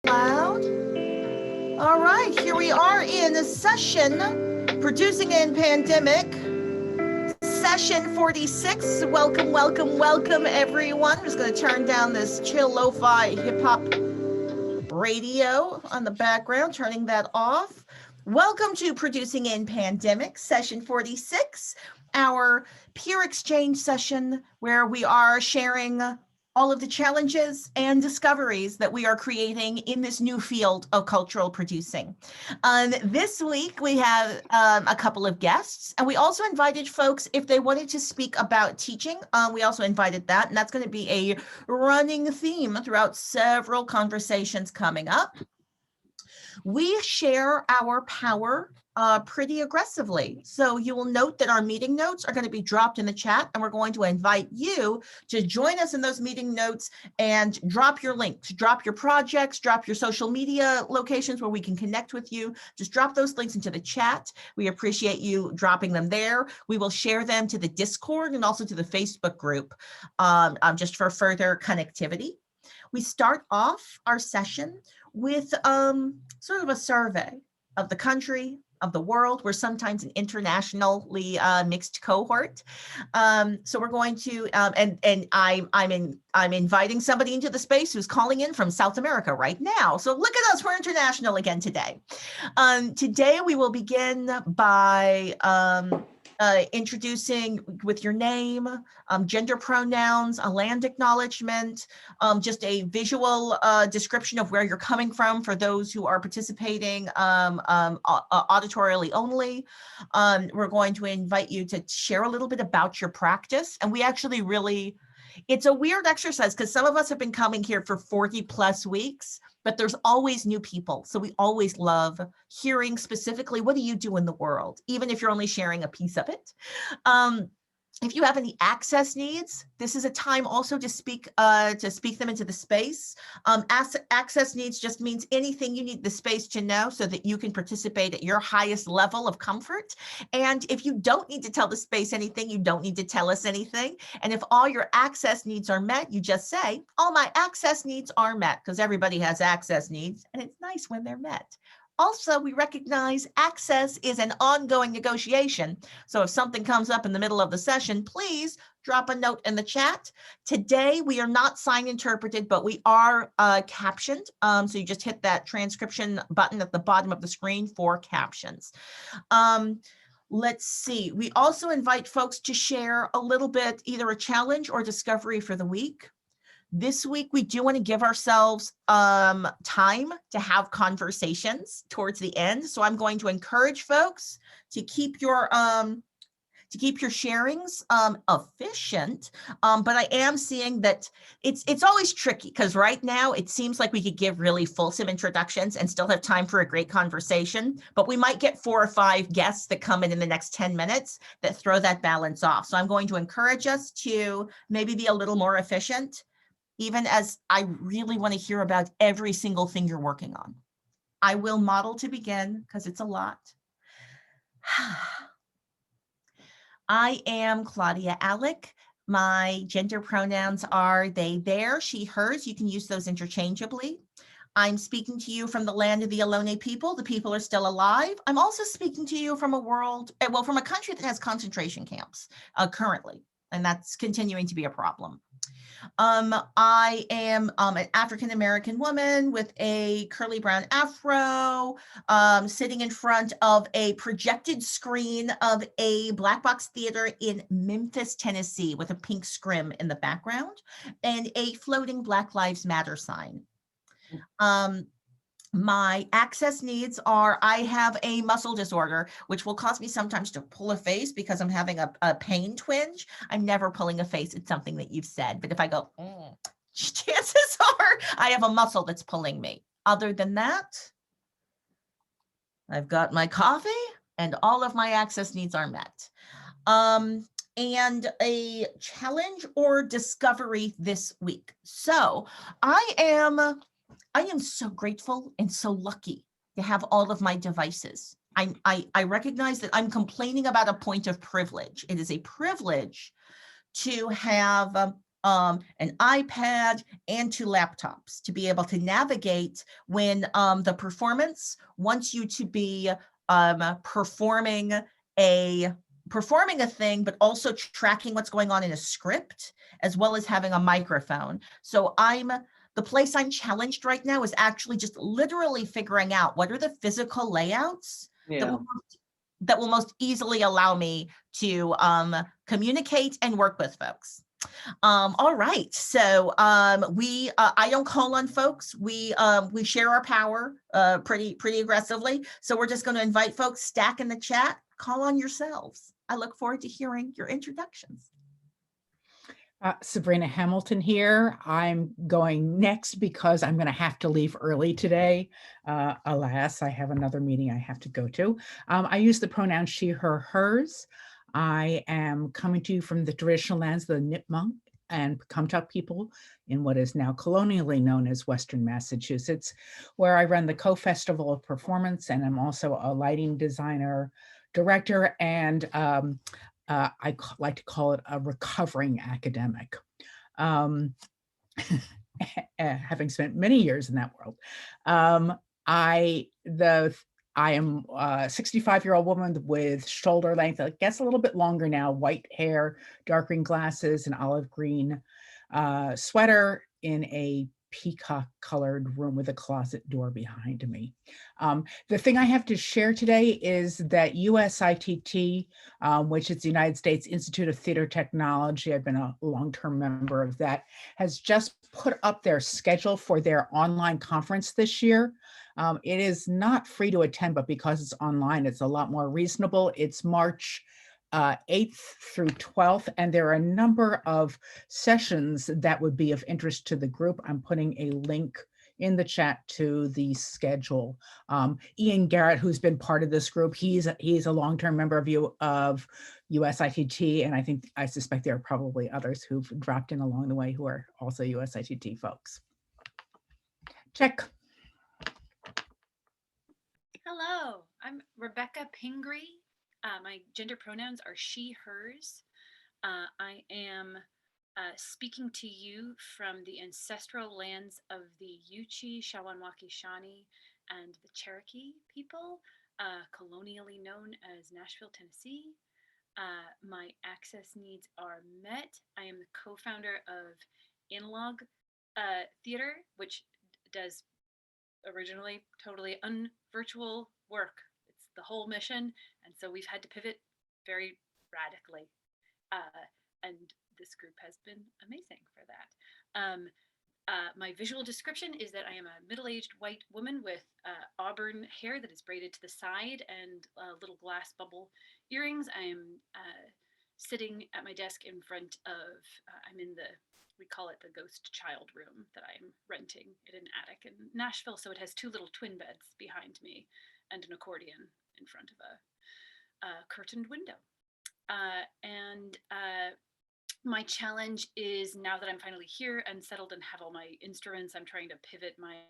Loud. All right, here we are in a session, Producing in Pandemic, session 46. Welcome, welcome, welcome, everyone. I'm just going to turn down this chill lo-fi hip-hop radio on the background, turning that off. Welcome to Producing in Pandemic, session 46, our peer exchange session where we are sharing all of the challenges and discoveries that we are creating in this new field of cultural producing. This week, we have a couple of guests, and we also invited folks if they wanted to speak about teaching. We also invited that, and that's going to be a running theme throughout several conversations coming up. We share our power pretty aggressively. So you will note that our meeting notes are going to be dropped in the chat, and we're going to invite you to join us in those meeting notes and drop your links, drop your projects, drop your social media locations where we can connect with you. Just drop those links into the chat. We appreciate you dropping them there. We will share them to the Discord and also to the Facebook group just for further connectivity. We start off our session with sort of a survey of the country, of the world. We're sometimes an internationally mixed cohort. So we're going to, and I'm inviting somebody into the space who's calling in from South America right now. So look at us, we're international again today. Today we will begin by introducing with your name, gender pronouns, a land acknowledgement, just a visual description of where you're coming from for those who are participating auditorially only. We're going to invite you to share a little bit about your practice. And we actually really, it's a weird exercise because some of us have been coming here for 40 plus weeks, but there's always new people. So we always love hearing specifically, what do you do in the world? Even if you're only sharing a piece of it. If you have any access needs, this is a time also to speak them into the space. Access needs just means anything you need the space to know so that you can participate at your highest level of comfort. And if you don't need to tell the space anything, you don't need to tell us anything. And if all your access needs are met, you just say, all my access needs are met, because everybody has access needs, and it's nice when they're met. Also, we recognize access is an ongoing negotiation. So if something comes up in the middle of the session, please drop a note in the chat. Today, we are not sign interpreted, but we are captioned. So you just hit that transcription button at the bottom of the screen for captions. Let's see. We also invite folks to share a little bit, either a challenge or discovery for the week. This week, we do want to give ourselves time to have conversations towards the end. So I'm going to encourage folks to keep your sharings efficient. But I am seeing that it's always tricky because right now it seems like we could give really fulsome introductions and still have time for a great conversation. But we might get 4 or 5 guests that come in the next 10 minutes that throw that balance off. So I'm going to encourage us to maybe be a little more efficient, even as I really want to hear about every single thing you're working on. I will model to begin because it's a lot. I am Claudia Alec. My gender pronouns are they, their, she, hers. You can use those interchangeably. I'm speaking to you from the land of the Ohlone people. The people are still alive. I'm also speaking to you from from a country that has concentration camps currently, and that's continuing to be a problem. I am an African-American woman with a curly brown afro, sitting in front of a projected screen of a black box theater in Memphis, Tennessee, with a pink scrim in the background and a floating Black Lives Matter sign. My access needs are, I have a muscle disorder, which will cause me sometimes to pull a face because I'm having a pain twinge. I'm never pulling a face. It's something that you've said. But if I go, chances are I have a muscle that's pulling me. Other than that, I've got my coffee and all of my access needs are met. And a challenge or discovery this week. So I am so grateful and so lucky to have all of my devices. I recognize that I'm complaining about a point of privilege. It is a privilege to have an iPad, and 2 laptops to be able to navigate when the performance wants you to be performing a thing, but also tracking what's going on in a script, as well as having a microphone. So the place I'm challenged right now is actually just literally figuring out what are the physical layouts that will most easily allow me to communicate and work with folks. All right, so I don't call on folks. We share our power pretty aggressively. So we're just going to invite folks, stack in the chat, call on yourselves. I look forward to hearing your introductions. Sabrina Hamilton here. I'm going next because I'm going to have to leave early today. Alas, I have another meeting I have to go to. I use the pronouns she, her, hers. I am coming to you from the traditional lands of the Nipmuc and Pecumtuck people in what is now colonially known as Western Massachusetts, where I run the Co-Festival of Performance, and I'm also a lighting designer, director, and I like to call it a recovering academic. Having spent many years in that world. I am a 65-year-old woman with shoulder length, I guess a little bit longer now, white hair, dark green glasses, and olive green sweater in a peacock colored room with a closet door behind me. The thing I have to share today is that USITT, which is the United States Institute of Theater Technology, I've been a long-term member of that, has just put up their schedule for their online conference this year. It is not free to attend, but because it's online, it's a lot more reasonable. It's March 8th through 12th, and there are a number of sessions that would be of interest to the group. I'm putting a link in the chat to the schedule. Ian Garrett, who's been part of this group, he's a long-term member of USITT, and I suspect there are probably others who've dropped in along the way who are also USITT folks. Check. Hello, I'm Rebecca Pingree. My gender pronouns are she, hers. I am speaking to you from the ancestral lands of the Yuchi, Shawanwaki Shawnee, and the Cherokee people, colonially known as Nashville, Tennessee. My access needs are met. I am the co-founder of Analog Theater, which does originally totally unvirtual work. It's the whole mission, and so we've had to pivot very radically. And this group has been amazing for that. My visual description is that I am a middle-aged white woman with auburn hair that is braided to the side and little glass bubble earrings. I am sitting at my desk in front of, I'm in we call it the ghost child room that I'm renting in an attic in Nashville. So it has 2 little twin beds behind me and an accordion in front of a curtained window. My challenge is, now that I'm finally here and settled and have all my instruments, I'm trying to pivot my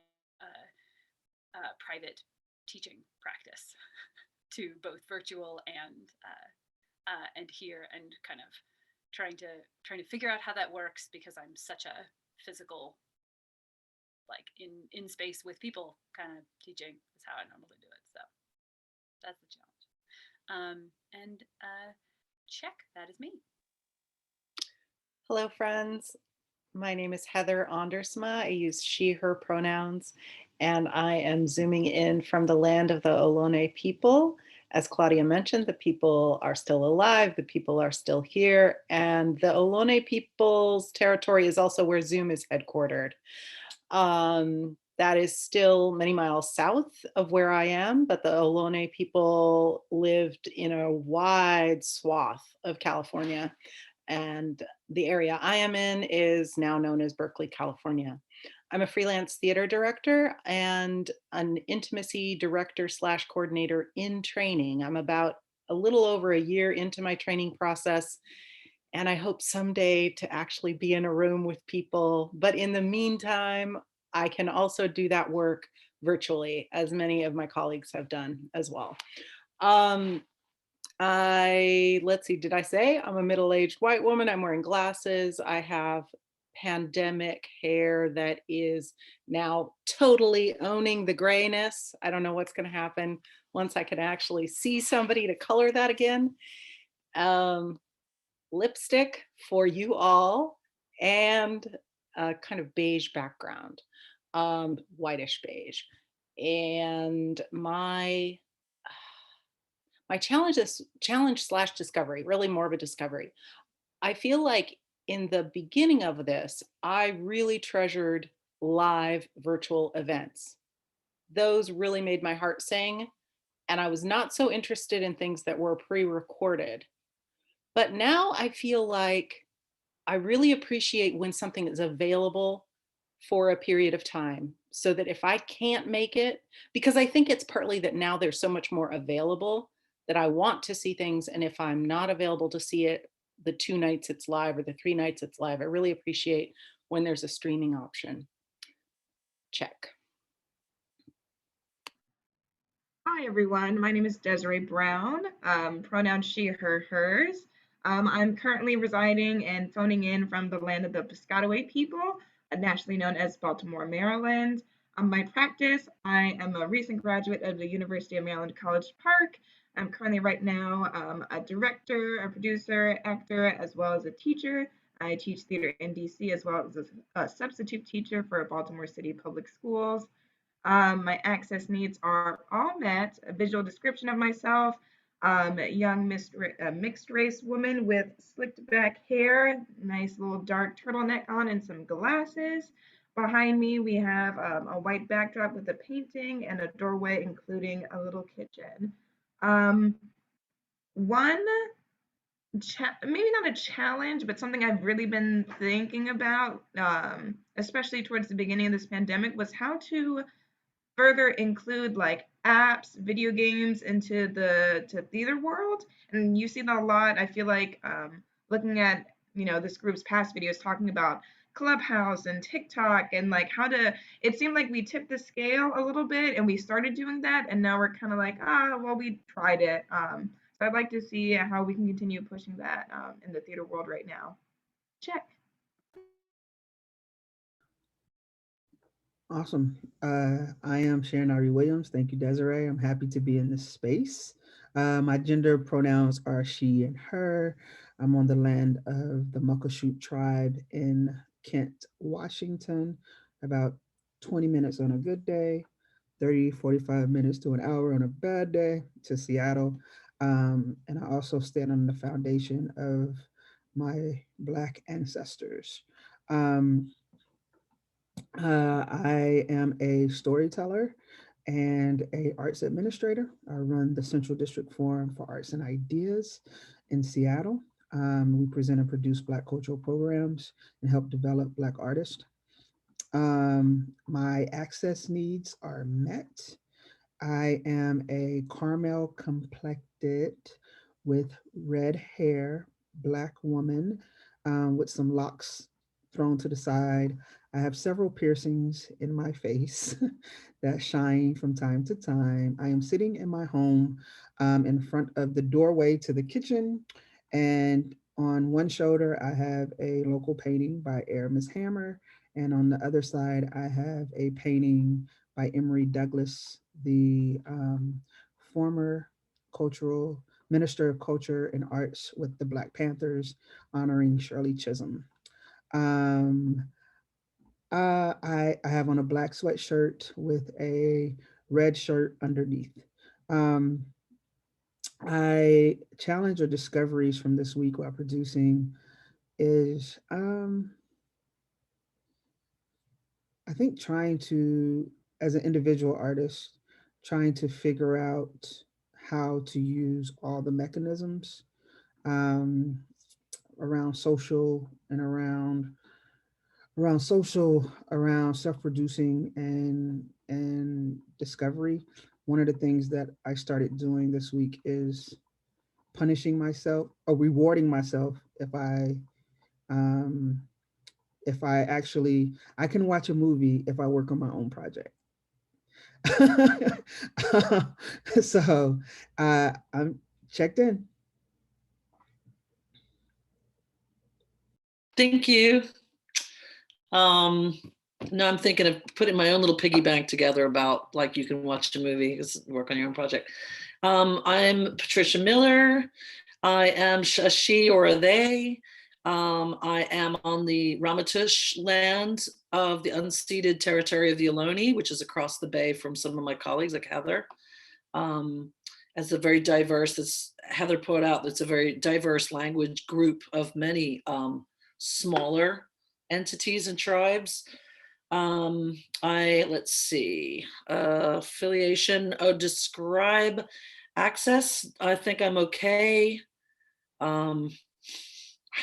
private teaching practice to both virtual and here, and kind of trying to figure out how that works, because I'm such a physical, like in space with people kind of teaching is how I normally do it. So that's the challenge. Check, that is me. Hello, friends. My name is Heather Ondersma. I use she, her pronouns, and I am zooming in from the land of the Ohlone people. As Claudia mentioned, the people are still alive, the people are still here, and the Ohlone people's territory is also where Zoom is headquartered. That is still many miles south of where I am, but the Ohlone people lived in a wide swath of California, and the area I am in is now known as Berkeley, California. I'm a freelance theater director and an intimacy director / coordinator in training. I'm about a little over a year into my training process, and I hope someday to actually be in a room with people. But in the meantime, I can also do that work virtually, as many of my colleagues have done as well. Let's see, did I say I'm a middle-aged white woman? I'm wearing glasses. I have pandemic hair that is now totally owning the grayness. I don't know what's going to happen once I can actually see somebody to color that again. Lipstick for you all, and a kind of beige background, whitish beige. And my challenge slash discovery, really more of a discovery. I feel like in the beginning of this, I really treasured live virtual events. Those really made my heart sing. And I was not so interested in things that were pre-recorded. But now I feel like I really appreciate when something is available for a period of time, so that if I can't make it, because I think it's partly that now there's so much more available that I want to see things. And if I'm not available to see it the 2 nights it's live or the 3 nights it's live, I really appreciate when there's a streaming option. Check. Hi, everyone. My name is Desiree Brown, pronouns she, her, hers. I'm currently residing and phoning in from the land of the Piscataway people, nationally known as Baltimore, Maryland. My practice, I am a recent graduate of the University of Maryland College Park. I'm currently right now a director, a producer, actor, as well as a teacher. I teach theater in DC as well as a substitute teacher for Baltimore City Public Schools. My access needs are all met. A visual description of myself, a young mixed race woman with slicked back hair, nice little dark turtleneck on, and some glasses. Behind me, we have a white backdrop with a painting and a doorway, including a little kitchen. Um, one, maybe not a challenge, but something I've really been thinking about, especially towards the beginning of this pandemic, was how to further include like apps, video games into the theater world. And you see that a lot. I feel like looking at this group's past videos talking about Clubhouse and TikTok and like how to. It seemed like we tipped the scale a little bit and we started doing that, and now we're kind of like well, we tried it. So I'd like to see how we can continue pushing that in the theater world right now. Check. Awesome. I am Sharon Ari Williams. Thank you, Desiree. I'm happy to be in this space. My gender pronouns are she and her. I'm on the land of the Muckleshoot tribe in Kent, Washington, about 20 minutes on a good day, 30, 45 minutes to an hour on a bad day to Seattle. And I also stand on the foundation of my Black ancestors. I am a storyteller and a arts administrator. I run the Central District Forum for Arts and Ideas in Seattle. We present and produce Black cultural programs and help develop Black artists. My access needs are met. I am a caramel complected with red hair, Black woman with some locks thrown to the side. I have several piercings in my face that shine from time to time. I am sitting in my home in front of the doorway to the kitchen, and on one shoulder, I have a local painting by Aramis Hammer, and on the other side, I have a painting by Emory Douglas, the former cultural Minister of Culture and Arts with the Black Panthers, honoring Shirley Chisholm. I have on a black sweatshirt with a red shirt underneath. I challenge or discoveries from this week while producing is I think trying to, as an individual artist, trying to figure out how to use all the mechanisms around social and around self-producing and discovery. One of the things that I started doing this week is punishing myself or rewarding myself if I actually, I can watch a movie if I work on my own project. So I'm checked in. Thank you. Now I'm thinking of putting my own little piggy bank together about like you can watch a movie, work on your own project. I'm Patricia Miller. I am a she or a they. I am on the Ramaytush land of the unceded territory of the Ohlone, which is across the bay from some of my colleagues like Heather. As a very diverse, as Heather put out, it's a very diverse language group of many smaller entities and tribes. Let's see, affiliation, describe access. I think I'm okay. I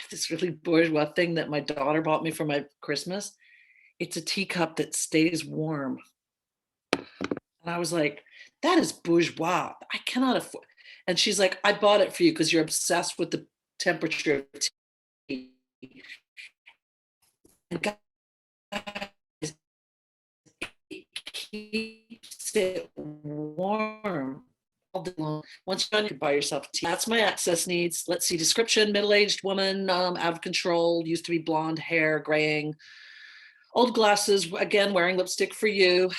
have this really bourgeois thing that my daughter bought me for my Christmas. It's a teacup that stays warm. And I was like, that is bourgeois. I cannot afford. And she's like, I bought it for you because you're obsessed with the temperature of tea. And guys, it keeps it warm all day long. Once you're done, you can buy yourself tea. That's my access needs. Let's see, description, middle-aged woman, out of control, used to be blonde hair, graying, old glasses, again, wearing lipstick for you,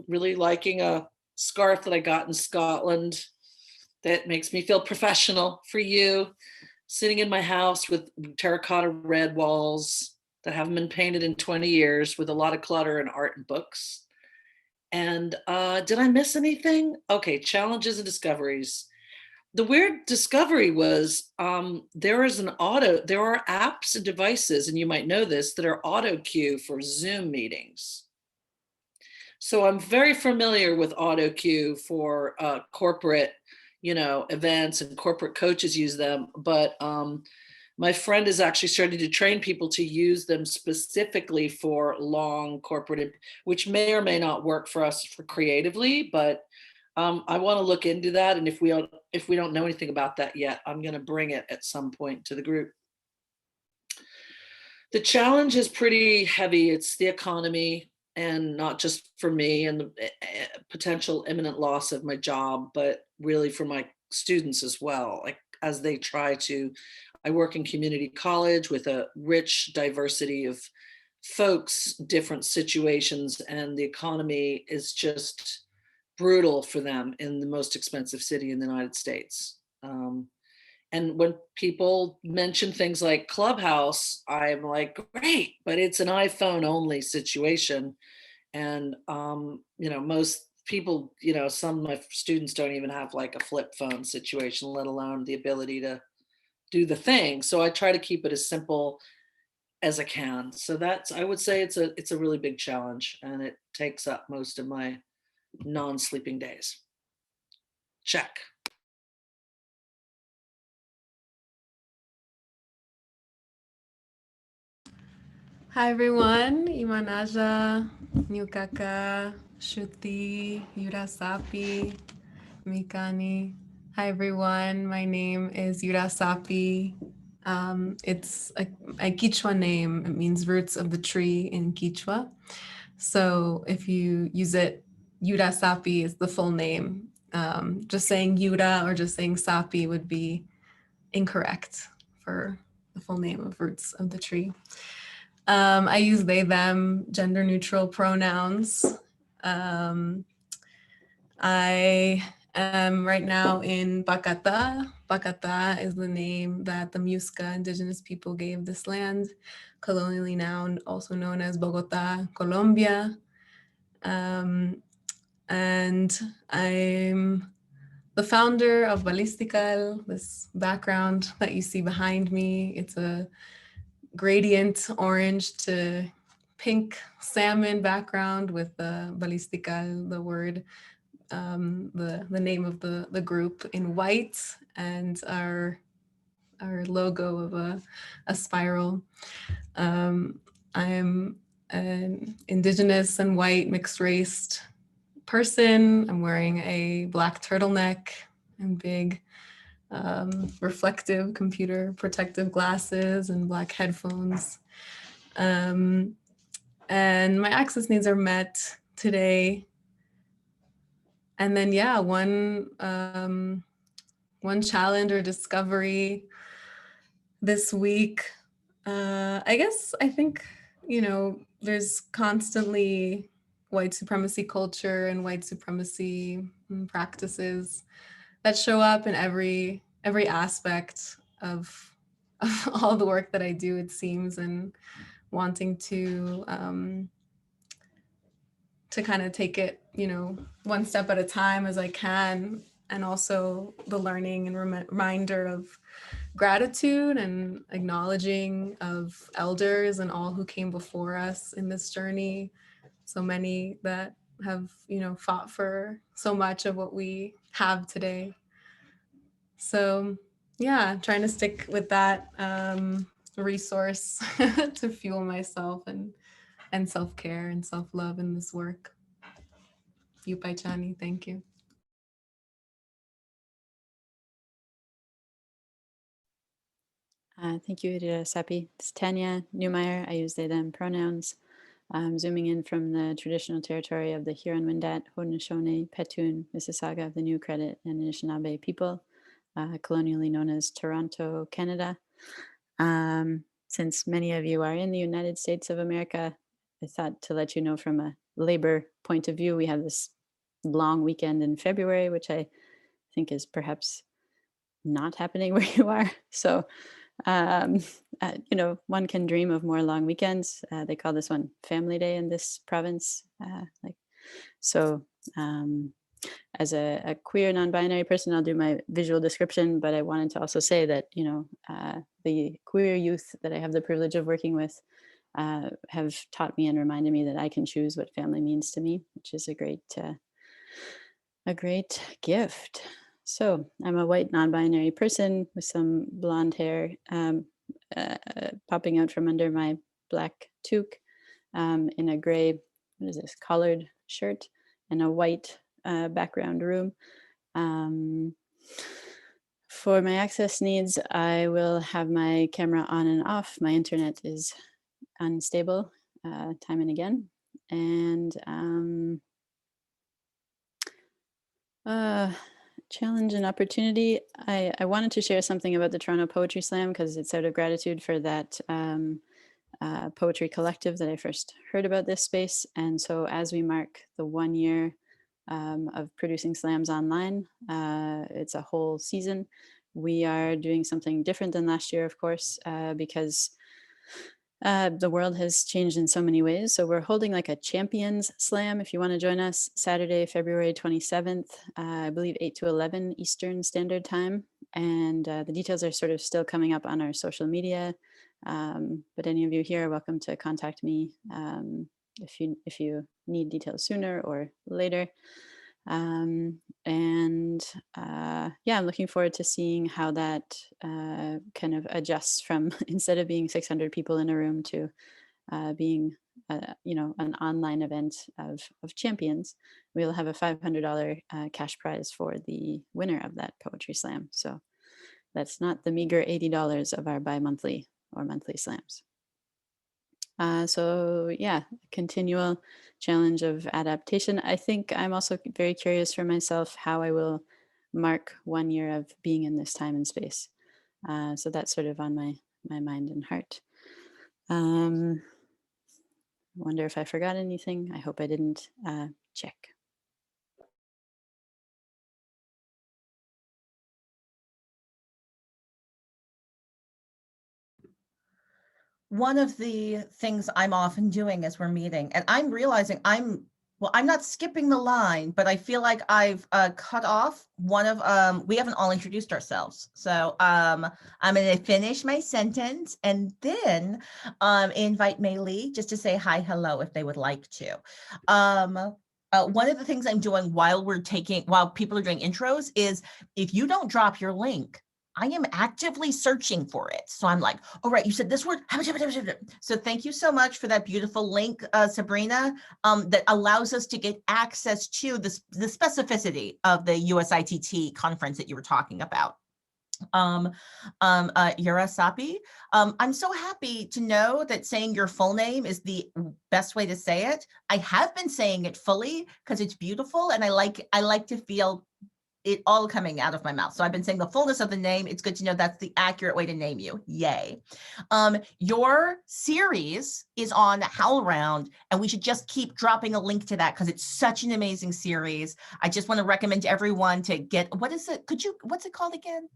really liking a scarf that I got in Scotland that makes me feel professional for you, sitting in my house with terracotta red walls that haven't been painted in 20 years with a lot of clutter and art and books. And did I miss anything? Okay, challenges and discoveries. The weird discovery was there are apps and devices, and you might know this, that are auto cue for Zoom meetings. So I'm very familiar with auto cue for corporate, events, and corporate coaches use them. But my friend is actually starting to train people to use them specifically for long corporate, which may or may not work for us for creatively, but I want to look into that. And if we don't know anything about that yet, I'm going to bring it at some point to the group. The challenge is pretty heavy. It's the economy, and not just for me and the potential imminent loss of my job, but really for my students as well. Like as they try to, I work in community college with a rich diversity of folks, different situations, and the economy is just brutal for them in the most expensive city in the United States. And when people mention things like Clubhouse, I'm like, great, but it's an iPhone only situation. And, most people, some of my students don't even have like a flip phone situation, let alone the ability to do the thing. So I try to keep it as simple as I can. So I would say it's a really big challenge, and it takes up most of my non-sleeping days. Check. Hi everyone, Imanaja, Nyukaka, Shuti, Yurasapi, Mikani. Hi everyone, my name is Yurasapi. It's a Quechua name. It means roots of the tree in Quechua. So if you use it, Yurasapi is the full name. Just saying Yura or just saying Sapi would be incorrect for the full name of roots of the tree. I use they, them, gender neutral pronouns. I am right now in Bacata. Bacata is the name that the Muisca indigenous people gave this land, colonially now also known as Bogota, Colombia. And I'm the founder of Ballistical, this background that you see behind me. It's a gradient orange to pink salmon background with the Ballistical, the word, the name of the group in white, and our logo of a spiral. I'm an indigenous and white mixed race person. I'm wearing a black turtleneck and big reflective computer protective glasses and black headphones. And my access needs are met today. And then, yeah, one one challenge or discovery this week. I think, there's constantly white supremacy culture and white supremacy practices that show up in every aspect of all the work that I do, it seems, and wanting to kind of take it, one step at a time as I can, and also the learning and reminder of gratitude and acknowledging of elders and all who came before us in this journey. So many that have, fought for so much of what we have today. So yeah, trying to stick with that resource to fuel myself and self-care and self-love in this work. Yupai Chani, thank you. Thank you, Sapi. It's Tanya Newmeyer. I use they, them pronouns. Zooming in from the traditional territory of the Huron-Wendat, Haudenosaunee, Petun, Mississauga of the New Credit, and Anishinaabe people, colonially known as Toronto, Canada. Since many of you are in the United States of America, I thought to let you know from a labor point of view, we have this long weekend in February, which I think is perhaps not happening where you are. So, one can dream of more long weekends. They call this one Family Day in this province. As a queer non-binary person, I'll do my visual description, but I wanted to also say that, the queer youth that I have the privilege of working with have taught me and reminded me that I can choose what family means to me, which is a great gift. So I'm a white non-binary person with some blonde hair popping out from under my black toque in a gray, collared shirt and a white background room. For my access needs, I will have my camera on and off. My internet is unstable time and again. And challenge and opportunity. I wanted to share something about the Toronto Poetry Slam because it's out of gratitude for that poetry collective that I first heard about this space. And so as we mark the 1 year of producing slams online, it's a whole season. We are doing something different than last year, of course, because the world has changed in so many ways. So we're holding like a champions slam. If you want to join us, Saturday, February 27th, I believe 8 to 11 Eastern Standard Time. And the details are sort of still coming up on our social media. But any of you here are welcome to contact me if you need details sooner or later. I'm looking forward to seeing how that kind of adjusts from instead of being 600 people in a room to being an online event of champions. We'll have a $500 cash prize for the winner of that poetry slam. So that's not the meager $80 of our bi-monthly or monthly slams. Continual challenge of adaptation. I think I'm also very curious for myself how I will mark 1 year of being in this time and space. So that's sort of on my mind and heart. I wonder if I forgot anything. I hope I didn't. Check. One of the things I'm often doing as we're meeting, and I'm realizing I'm not skipping the line, but I feel like I've cut off one of, we haven't all introduced ourselves. So I'm going to finish my sentence and then invite Maelee just to say hi, hello, if they would like to. One of the things I'm doing while people are doing intros is if you don't drop your link, I am actively searching for it. So I'm like, all right, you said this word. So thank you so much for that beautiful link, Sabrina, that allows us to get access to the specificity of the USITT conference that you were talking about. Yurasapi, I'm so happy to know that saying your full name is the best way to say it. I have been saying it fully because it's beautiful and I like to feel it all coming out of my mouth. So I've been saying the fullness of the name. It's good to know that's the accurate way to name you. Yay. Your series is on HowlRound, and we should just keep dropping a link to that because it's such an amazing series. I just want to recommend to everyone to get, what's it called again?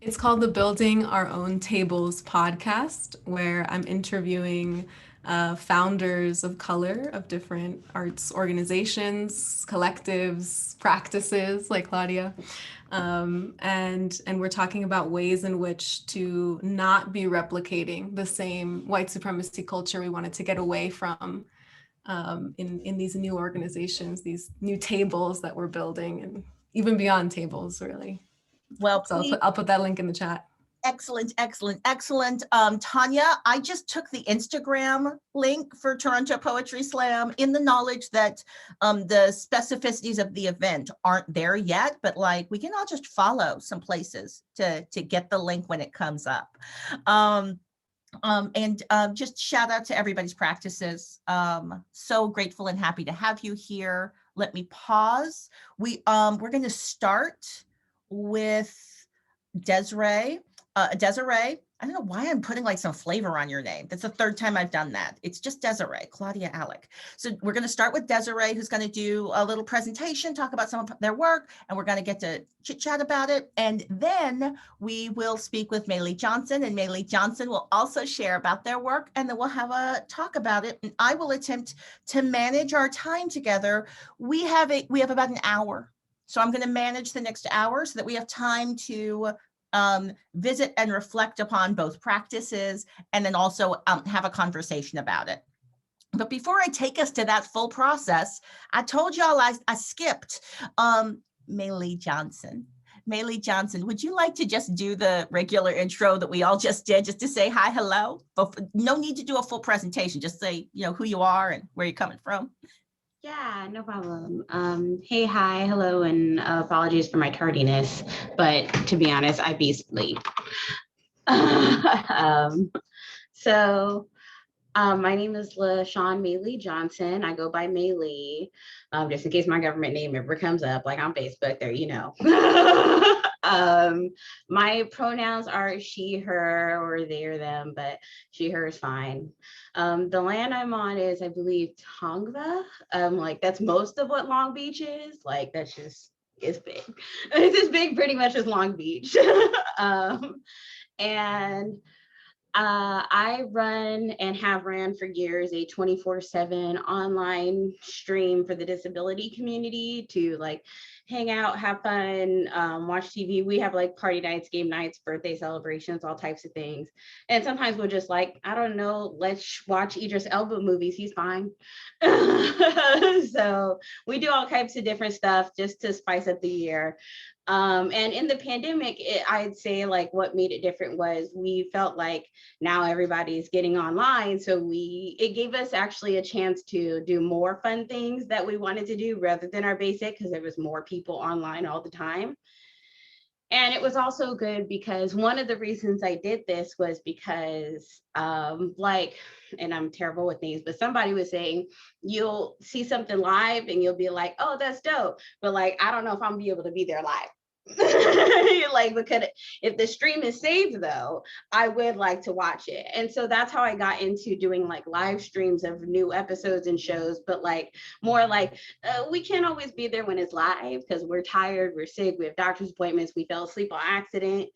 It's called the Building Our Own Tables podcast, where I'm interviewing founders of color of different arts organizations, collectives, practices, like Claudia. And we're talking about ways in which to not be replicating the same white supremacy culture we wanted to get away from in these new organizations, these new tables that we're building, and even beyond tables, really. Well, so I'll put that link in the chat. Excellent, excellent, excellent. Tanya, I just took the Instagram link for Toronto Poetry Slam in the knowledge that the specificities of the event aren't there yet, but like we can all just follow some places to get the link when it comes up. Just shout out to everybody's practices. So grateful and happy to have you here. Let me pause. We're going to start with Desiree. Desiree, I don't know why I'm putting like some flavor on your name. That's the third time I've done that. It's just Desiree, Claudia Alec. So we're going to start with Desiree, who's going to do a little presentation, talk about some of their work, and we're going to get to chit chat about it. And then we will speak with Maelee Johnson, and Maelee Johnson will also share about their work, and then we'll have a talk about it. And I will attempt to manage our time together. We have about an hour. So I'm going to manage the next hour so that we have time to visit and reflect upon both practices and then also have a conversation about it. But before I take us to that full process, I told y'all I skipped Maelee Johnson. Maelee Johnson, would you like to just do the regular intro that we all just did, just to say hi, hello? No need to do a full presentation, just say, who you are and where you're coming from. Yeah, no problem. Hey, hi, hello, and apologies for my tardiness, but to be honest, I be asleep. My name is LaShawn Maelee Johnson. I go by Maelee, just in case my government name ever comes up, like on Facebook there, My pronouns are she, her, or they or them, but she, her is fine. The land I'm on is, I believe, Tongva. That's most of what Long Beach is. That's just, it's big. It's as big pretty much as Long Beach. I run and have ran for years a 24/7 online stream for the disability community to hang out, have fun, watch TV. We have party nights, game nights, birthday celebrations, all types of things. And sometimes we'll just I don't know, let's watch Idris Elba movies. He's fine. So we do all types of different stuff just to spice up the year. And in the pandemic, I'd say what made it different was we felt like now everybody's getting online. So it gave us actually a chance to do more fun things that we wanted to do rather than our basic, because there was more people online all the time. And it was also good because one of the reasons I did this was because and I'm terrible with names, but somebody was saying, you'll see something live and you'll be like, oh, that's dope. But I don't know if I'm gonna be able to be there live. Because if the stream is saved though, I would like to watch it. And so that's how I got into doing live streams of new episodes and shows, but more we can't always be there when it's live because we're tired, we're sick, we have doctor's appointments, we fell asleep on accident.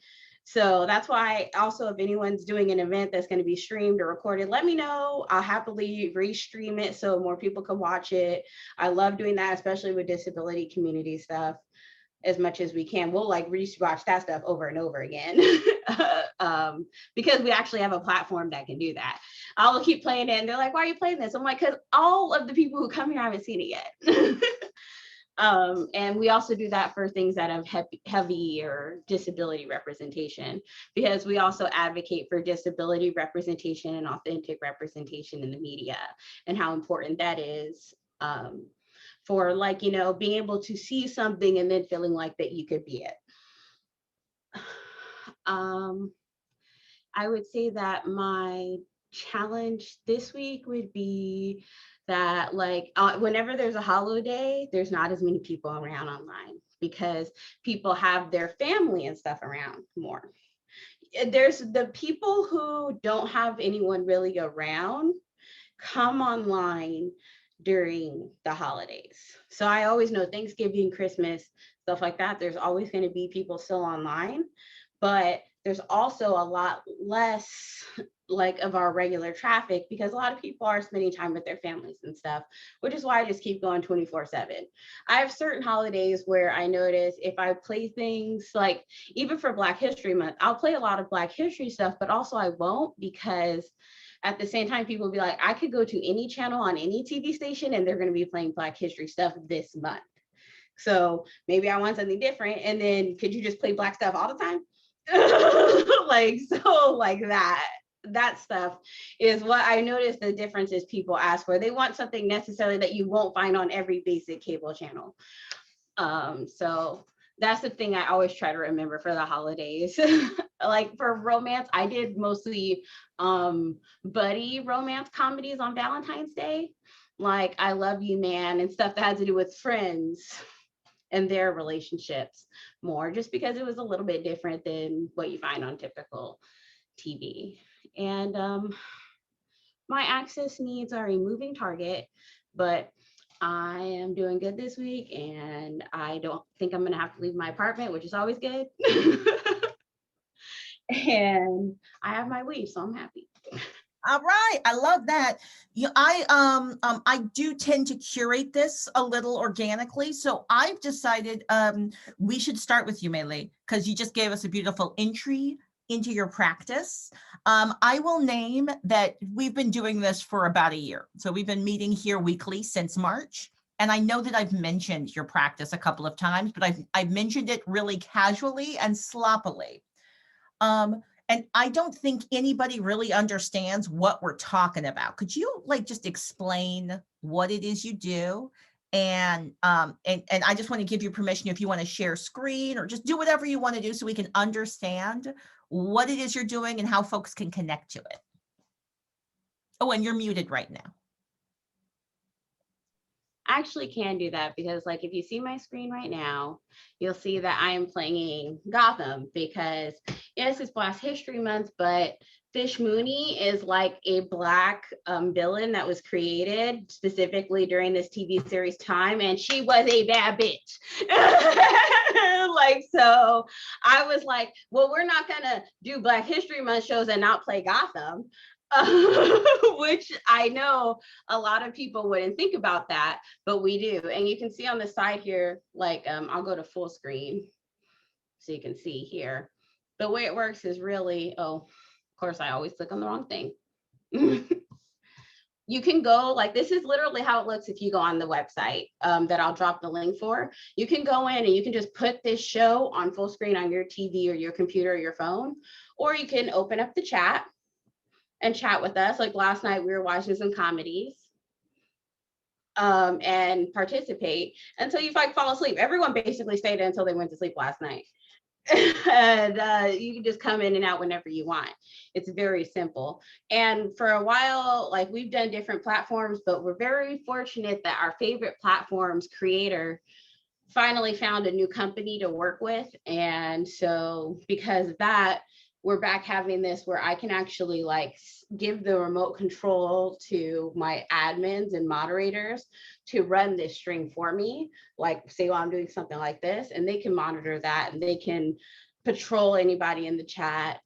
So that's why also, if anyone's doing an event that's going to be streamed or recorded, let me know. I'll happily restream it so more people can watch it. I love doing that, especially with disability community stuff. As much as we can, we'll rewatch that stuff over and over again because we actually have a platform that can do that. I'll keep playing it and they're like, why are you playing this? I'm like, because all of the people who come here haven't seen it yet. And we also do that for things that have heavy or disability representation, because we also advocate for disability representation and authentic representation in the media and how important that is. For being able to see something and then feeling like that you could be it. I would say that my challenge this week would be that like whenever there's a holiday, there's not as many people around online because people have their family and stuff around more. There's the people who don't have anyone really around come online during the holidays. So I always know Thanksgiving, Christmas, stuff like that, there's always going to be people still online, but there's also a lot less like of our regular traffic because a lot of people are spending time with their families and stuff, which is why I just keep going 24/7. I have certain holidays where I notice if I play things like even for Black History Month, I'll play a lot of Black History stuff, but also I won't because at the same time, people will be like, I could go to any channel on any TV station and they're going to be playing Black History stuff this month. So maybe I want something different. And then could you just play Black stuff all the time? Like, so like that stuff is what I noticed the difference is people ask for. They want something necessarily that you won't find on every basic cable channel. So that's the thing I always try to remember for the holidays. Like for romance, I did mostly buddy romance comedies on Valentine's Day, like I Love You Man and stuff that had to do with friends and their relationships more, just because it was a little bit different than what you find on typical TV. And my access needs are a moving target, but I am doing good this week and I don't think I'm gonna have to leave my apartment, which is always good. And I have my weave, so I'm happy. All right, I love that. I do tend to curate this a little organically, so I've decided we should start with you, Maelee, because you just gave us a beautiful entry into your practice. I will name that we've been doing this for about a year, so we've been meeting here weekly since March. And I know that I've mentioned your practice a couple of times, but I've mentioned it really casually and sloppily. And I don't think anybody really understands what we're talking about. Could you like just explain what it is you do? And I just want to give you permission if you want to share screen or just do whatever you want to do so we can understand what it is you're doing and how folks can connect to it. Oh, and you're muted right now. I actually can do that because like if you see my screen right now, you'll see that I am playing Gotham because yes, it's Black History Month, but Fish Mooney is like a Black villain that was created specifically during this TV series time, and she was a bad bitch. Like, so I was like, well, we're not gonna do Black History Month shows and not play Gotham. Which I know a lot of people wouldn't think about that, but we do. And you can see on the side here, like I'll go to full screen so you can see here. The way it works is really, oh, of course, I always click on the wrong thing. You can go, like this is literally how it looks if you go on the website that I'll drop the link for. You can go in and you can just put this show on full screen on your TV or your computer or your phone, or you can open up the chat and chat with us. Like last night, we were watching some comedies and participate until you like fall asleep. Everyone basically stayed until they went to sleep last night. And you can just come in and out whenever you want. It's very simple. And for a while, like we've done different platforms, but we're very fortunate that our favorite platform's creator finally found a new company to work with. And so because of that, we're back having this where I can actually like give the remote control to my admins and moderators to run this stream for me. Like say, well, I'm doing something like this and they can monitor that and they can patrol anybody in the chat.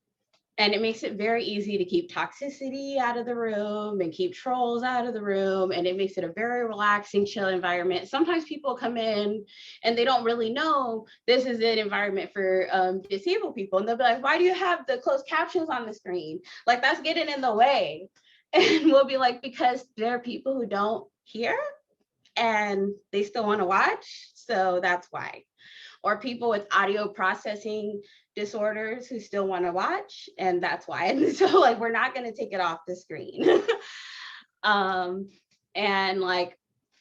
And it makes it very easy to keep toxicity out of the room and keep trolls out of the room. And it makes it a very relaxing, chill environment. Sometimes people come in and they don't really know this is an environment for disabled people. And they'll be like, why do you have the closed captions on the screen? Like that's getting in the way. And we'll be like, because there are people who don't hear and they still want to watch. So that's why. Or people with audio processing disorders who still want to watch, and that's why. And so like we're not going to take it off the screen. And like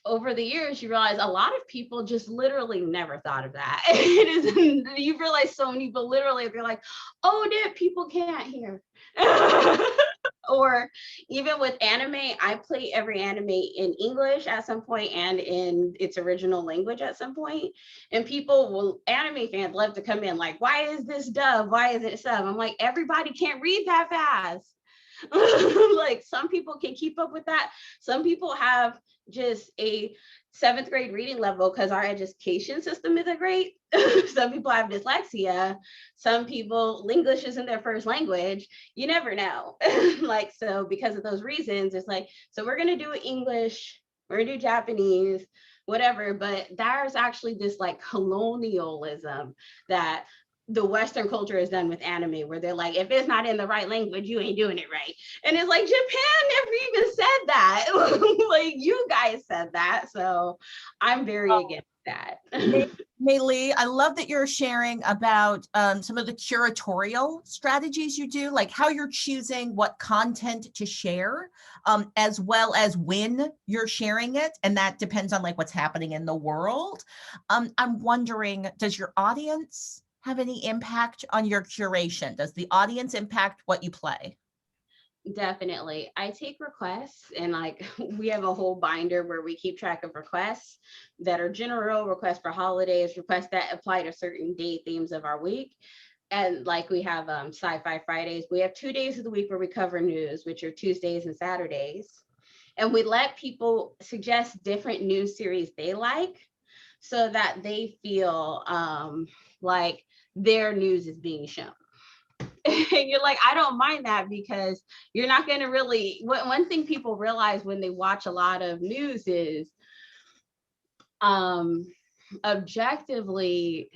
over the years you realize a lot of people just literally never thought of that. You realize so many people literally they're like, oh, dead people can't hear. Or even with anime, I play every anime in English at some point and in its original language at some point. And people will, anime fans love to come in like, why is this dub? Why is it sub? I'm like, everybody can't read that fast. Like some people can keep up with that. Some people have just a 7th grade reading level because our education system isn't great. Some people have dyslexia. Some people, English isn't their first language. You never know. Like, so because of those reasons, it's like, so we're going to do English, we're going to do Japanese, whatever. But there's actually this like colonialism that the Western culture is done with anime, where they're like, if it's not in the right language, you ain't doing it right. And it's like, Japan never even said that. Like, you guys said that. So I'm very against that. Maelee, I love that you're sharing about some of the curatorial strategies you do, like how you're choosing what content to share, as well as when you're sharing it. And that depends on like what's happening in the world. I'm wondering, does your audience have any impact on your curation? Does the audience impact what you play? Definitely. I take requests, and like we have a whole binder where we keep track of requests that are general, requests for holidays, requests that apply to certain day themes of our week. And like we have Sci-Fi Fridays. We have 2 days of the week where we cover news, which are Tuesdays and Saturdays. And we let people suggest different news series they like so that they feel like their news is being shown. And you're like, I don't mind that, because you're not going to really, one thing people realize when they watch a lot of news is objectively,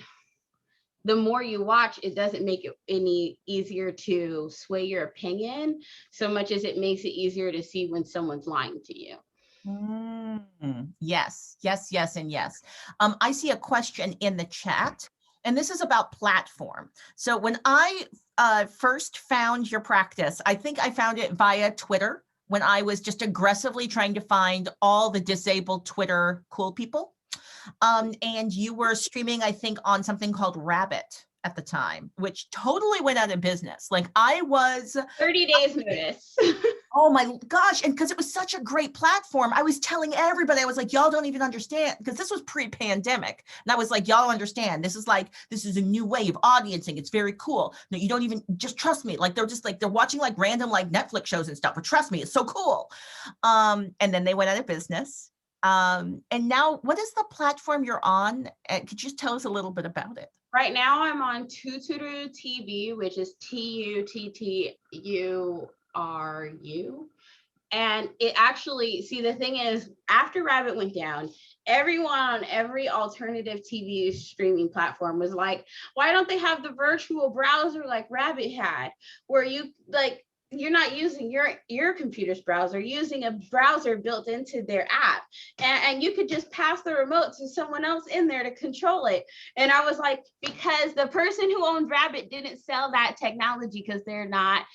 the more you watch, it doesn't make it any easier to sway your opinion so much as it makes it easier to see when someone's lying to you. Yes, yes, yes, and yes. I see a question in the chat, and this is about platform. So when I first found your practice, I think I found it via Twitter when I was just aggressively trying to find all the disabled Twitter cool people. And you were streaming, I think, on something called Rabbit at the time, which totally went out of business. Like I was 30 days notice. Oh my gosh. And because it was such a great platform, I was telling everybody, I was like, y'all don't even understand, because this was pre-pandemic. And I was like, y'all don't understand. This is a new way of audiencing. It's very cool. No, you don't even, just trust me. Like they're watching like random like Netflix shows and stuff, but trust me, it's so cool. And then they went out of business. And now what is the platform you're on? Could you just tell us a little bit about it? Right now I'm on Tuturu TV, which is TUTTURU. And it actually, see, the thing is, after Rabbit went down, everyone on every alternative TV streaming platform was like, why don't they have the virtual browser like Rabbit had, where you like, you're not using your computer's browser, using a browser built into their app, and you could just pass the remote to someone else in there to control it. And I was like, because the person who owned Rabbit didn't sell that technology, because they're not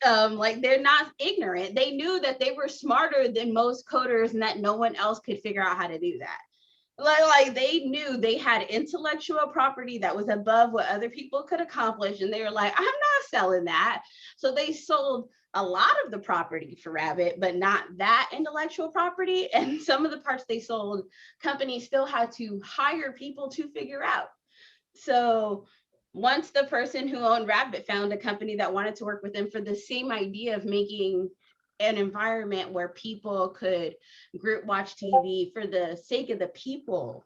they're not ignorant. They knew that they were smarter than most coders and that no one else could figure out how to do that. Like they knew they had intellectual property that was above what other people could accomplish, and they were like, I'm not selling that. So they sold a lot of the property for Rabbit, but not that intellectual property. And some of the parts they sold, companies still had to hire people to figure out. So once the person who owned Rabbit found a company that wanted to work with them for the same idea of making an environment where people could group watch TV for the sake of the people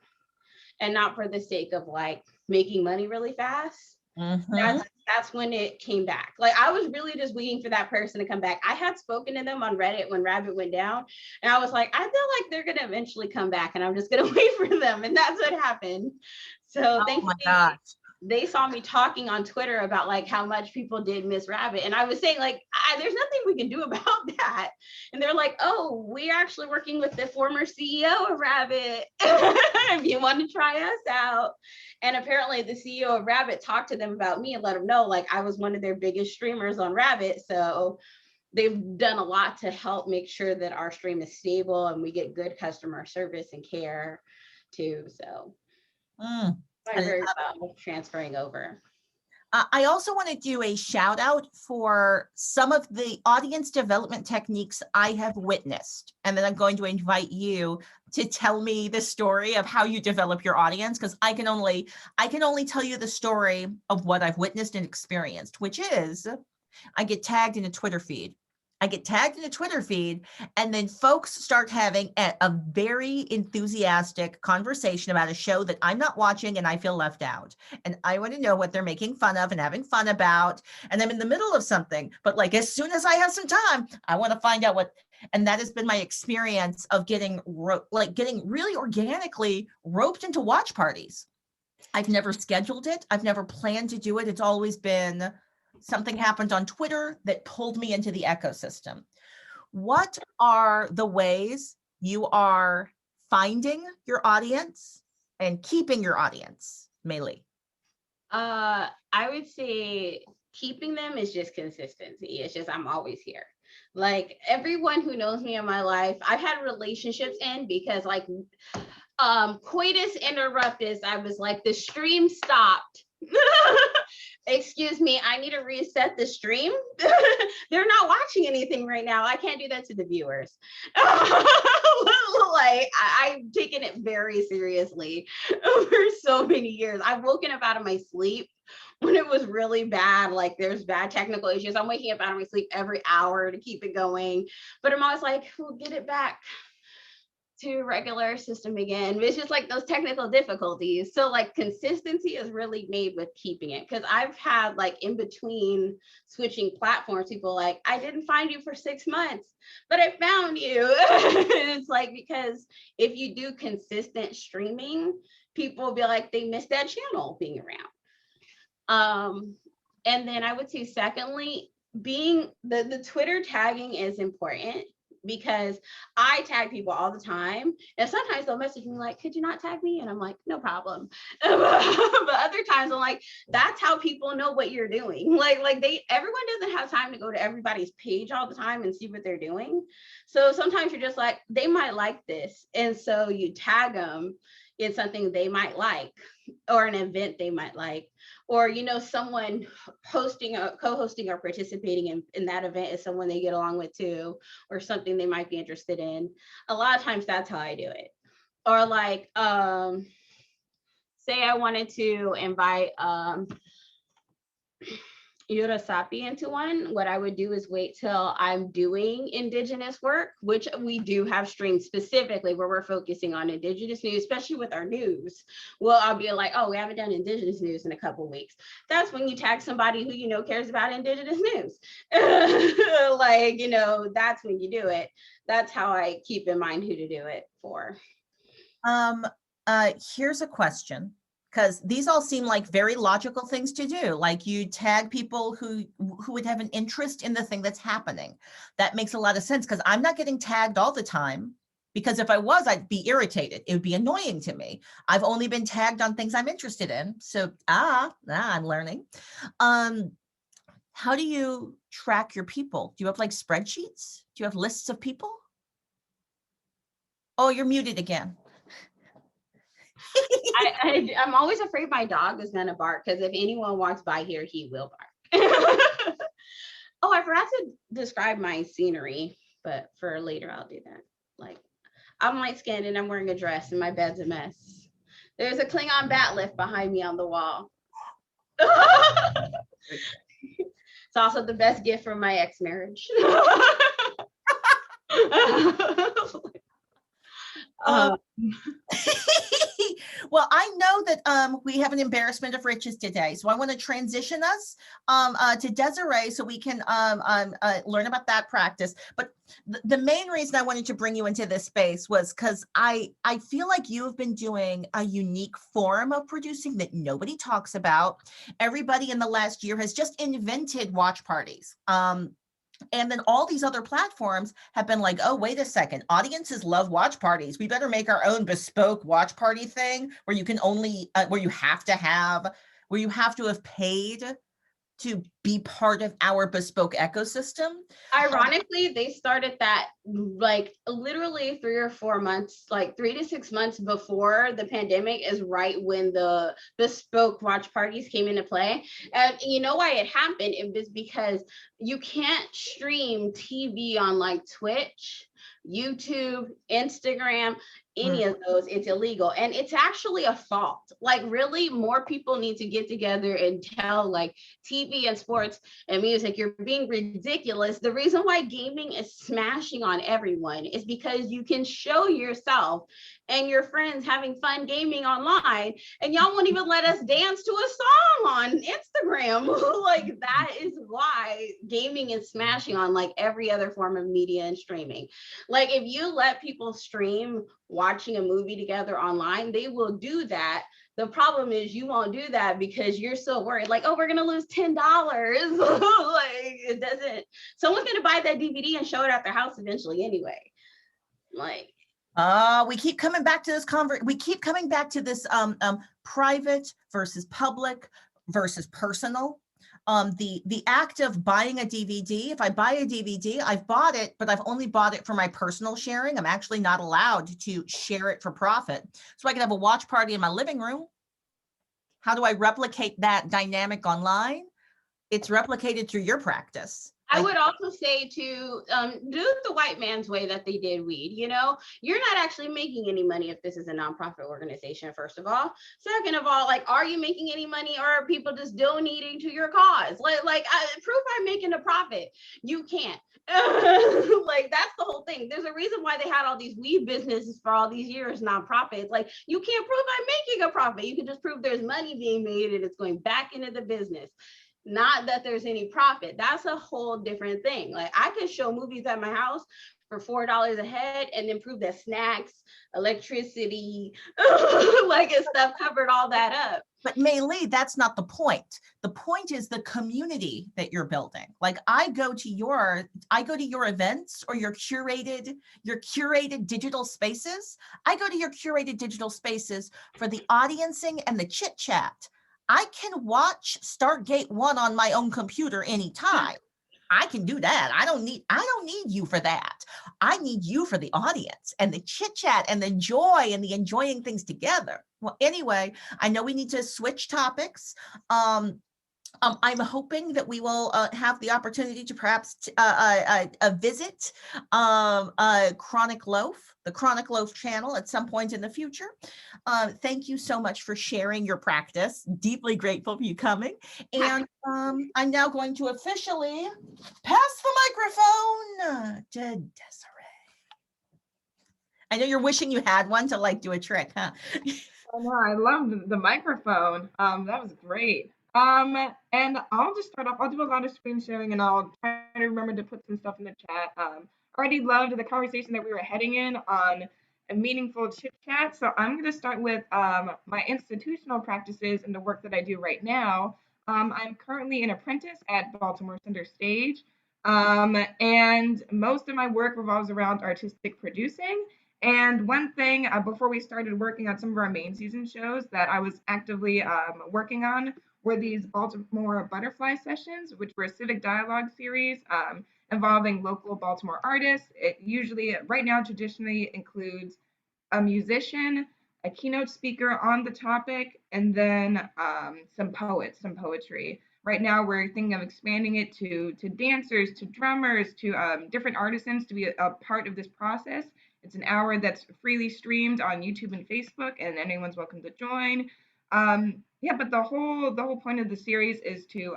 and not for the sake of like making money really fast, that's when it came back. Like I was really just waiting for that person to come back. I had spoken to them on Reddit when Rabbit went down, and I was like, I feel like they're gonna eventually come back, and I'm just gonna wait for them. And that's what happened. So thankfully, they saw me talking on Twitter about like how much people did miss Rabbit. And I was saying like, there's nothing we can do about that. And they're like, oh, we're actually working with the former CEO of Rabbit. If you want to try us out. And apparently the CEO of Rabbit talked to them about me and let them know like I was one of their biggest streamers on Rabbit. So they've done a lot to help make sure that our stream is stable and we get good customer service and care too. So I'm very proud of transferring over. I also want to do a shout out for some of the audience development techniques I have witnessed. And then I'm going to invite you to tell me the story of how you develop your audience, because I can only tell you the story of what I've witnessed and experienced, which is I get tagged in a Twitter feed. And then folks start having a very enthusiastic conversation about a show that I'm not watching and I feel left out. And I want to know what they're making fun of and having fun about. And I'm in the middle of something, but like as soon as I have some time, I want to find out what, and that has been my experience of getting really organically roped into watch parties. I've never scheduled it. I've never planned to do it. It's always been something happened on Twitter that pulled me into the ecosystem. What are the ways you are finding your audience and keeping your audience, Maelee? I would say keeping them is just consistency. It's just I'm always here. Like everyone who knows me in my life, I've had relationships end because like coitus interruptus. I was like, the stream stopped. Excuse me, I need to reset the stream. They're not watching anything right now. I can't do that to the viewers. Like I've taken it very seriously over so many years. I've woken up out of my sleep when it was really bad, like there's bad technical issues. I'm waking up out of my sleep every hour to keep it going. But I'm always like, we'll get it back to regular system again. It's just like those technical difficulties. So like consistency is really made with keeping it, because I've had like in between switching platforms, people like, I didn't find you for 6 months, but I found you. It's like, because if you do consistent streaming, people will be like, they missed that channel being around. And then I would say secondly, being the Twitter tagging is important, because I tag people all the time, and sometimes they'll message me like, could you not tag me? And I'm like, no problem. But other times I'm like, that's how people know what you're doing. Like everyone doesn't have time to go to everybody's page all the time and see what they're doing. So sometimes you're just like, they might like this, and so you tag them in something they might like, or an event they might like, or someone hosting, co-hosting, or participating in that event is someone they get along with too, or something they might be interested in. A lot of times that's how I do it. Or like say I wanted to invite Yurasapi into one, what I would do is wait till I'm doing Indigenous work, which we do have streams specifically where we're focusing on Indigenous news, especially with our news. Well, I'll be like, oh, we haven't done Indigenous news in a couple of weeks. That's when you tag somebody who cares about Indigenous news. Like, that's when you do it. That's how I keep in mind who to do it for. Here's a question, because these all seem like very logical things to do. Like you tag people who would have an interest in the thing that's happening. That makes a lot of sense, because I'm not getting tagged all the time, because if I was, I'd be irritated. It would be annoying to me. I've only been tagged on things I'm interested in. So, I'm learning. How do you track your people? Do you have like spreadsheets? Do you have lists of people? Oh, you're muted again. I'm always afraid my dog is gonna bark, because if anyone walks by here, he will bark. Oh, I forgot to describe my scenery, but for later I'll do that. Like, I'm light skinned and I'm wearing a dress and my bed's a mess. There's a Klingon bat lift behind me on the wall. It's also the best gift from my ex-marriage. Well, I know that we have an embarrassment of riches today, so I want to transition us to Desiree so we can learn about that practice. But the main reason I wanted to bring you into this space was because I feel like you have been doing a unique form of producing that nobody talks about. Everybody in the last year has just invented watch parties. And then all these other platforms have been like, oh, wait a second, audiences love watch parties. We better make our own bespoke watch party thing where you can only, where you have to have paid to be part of our bespoke ecosystem. Ironically, they started that like literally 3 or 4 months, like 3 to 6 months before the pandemic is right when the bespoke watch parties came into play. And you know why it happened? It was because you can't stream TV on like Twitch, YouTube, Instagram, any of those. It's illegal. And it's actually a fault. Like really, more people need to get together and tell like TV and sports and music, you're being ridiculous. The reason why gaming is smashing on everyone is because you can show yourself and your friends having fun gaming online, and y'all won't even let us dance to a song on Instagram. Like that is why gaming is smashing on like every other form of media and streaming. Like if you let people stream watching a movie together online, they will do that. The problem is you won't do that because you're so worried, like, oh, we're gonna lose $10. Like it doesn't, someone's gonna buy that DVD and show it at their house eventually anyway. Like we keep coming back to this private versus public versus personal. The act of buying a DVD, if I buy a DVD, I've bought it, but I've only bought it for my personal sharing. I'm actually not allowed to share it for profit. So I can have a watch party in my living room. How do I replicate that dynamic online? It's replicated through your practice. I would also say to do the white man's way that they did weed. You know, you're not actually making any money if this is a nonprofit organization, first of all. Second of all, like, are you making any money, or are people just donating to your cause? Prove I'm making a profit. You can't. Like that's the whole thing. There's a reason why they had all these weed businesses for all these years, nonprofits. Like you can't prove I'm making a profit. You can just prove there's money being made and it's going back into the business. Not that there's any profit. That's a whole different thing. Like I could show movies at my house for $4 a head and then prove that snacks, electricity, like and stuff covered all that up. But Maelee, that's not the point. The point is the community that you're building. Like I go to your events or your curated digital spaces. I go to your curated digital spaces for the audiencing and the chit chat. I can watch Stargate 1 on my own computer anytime. I can do that. I don't need you for that. I need you for the audience and the chit chat and the joy and the enjoying things together. Well, anyway, I know we need to switch topics. I'm hoping that we will have the opportunity to perhaps visit chronicloaf, the chronicloaf channel at some point in the future. Thank you so much for sharing your practice. Deeply grateful for you coming. And I'm now going to officially pass the microphone to Desiree. I know you're wishing you had one to like do a trick, huh? Oh, no, I loved the microphone. That was great. And I'll just start off. I'll do a lot of screen sharing, and I'll try to remember to put some stuff in the chat. Already loved the conversation that we were heading in on a meaningful chit chat. So I'm going to start with my institutional practices and the work that I do right now. I'm currently an apprentice at Baltimore Center Stage, and most of my work revolves around artistic producing. And one thing before we started working on some of our main season shows that I was actively working on were these Baltimore Butterfly Sessions, which were a civic dialogue series involving local Baltimore artists. It usually, right now, traditionally includes a musician, a keynote speaker on the topic, and then some poets, some poetry. Right now, we're thinking of expanding it to dancers, to drummers, to different artisans to be a part of this process. It's an hour that's freely streamed on YouTube and Facebook, and anyone's welcome to join. But the whole point of the series is to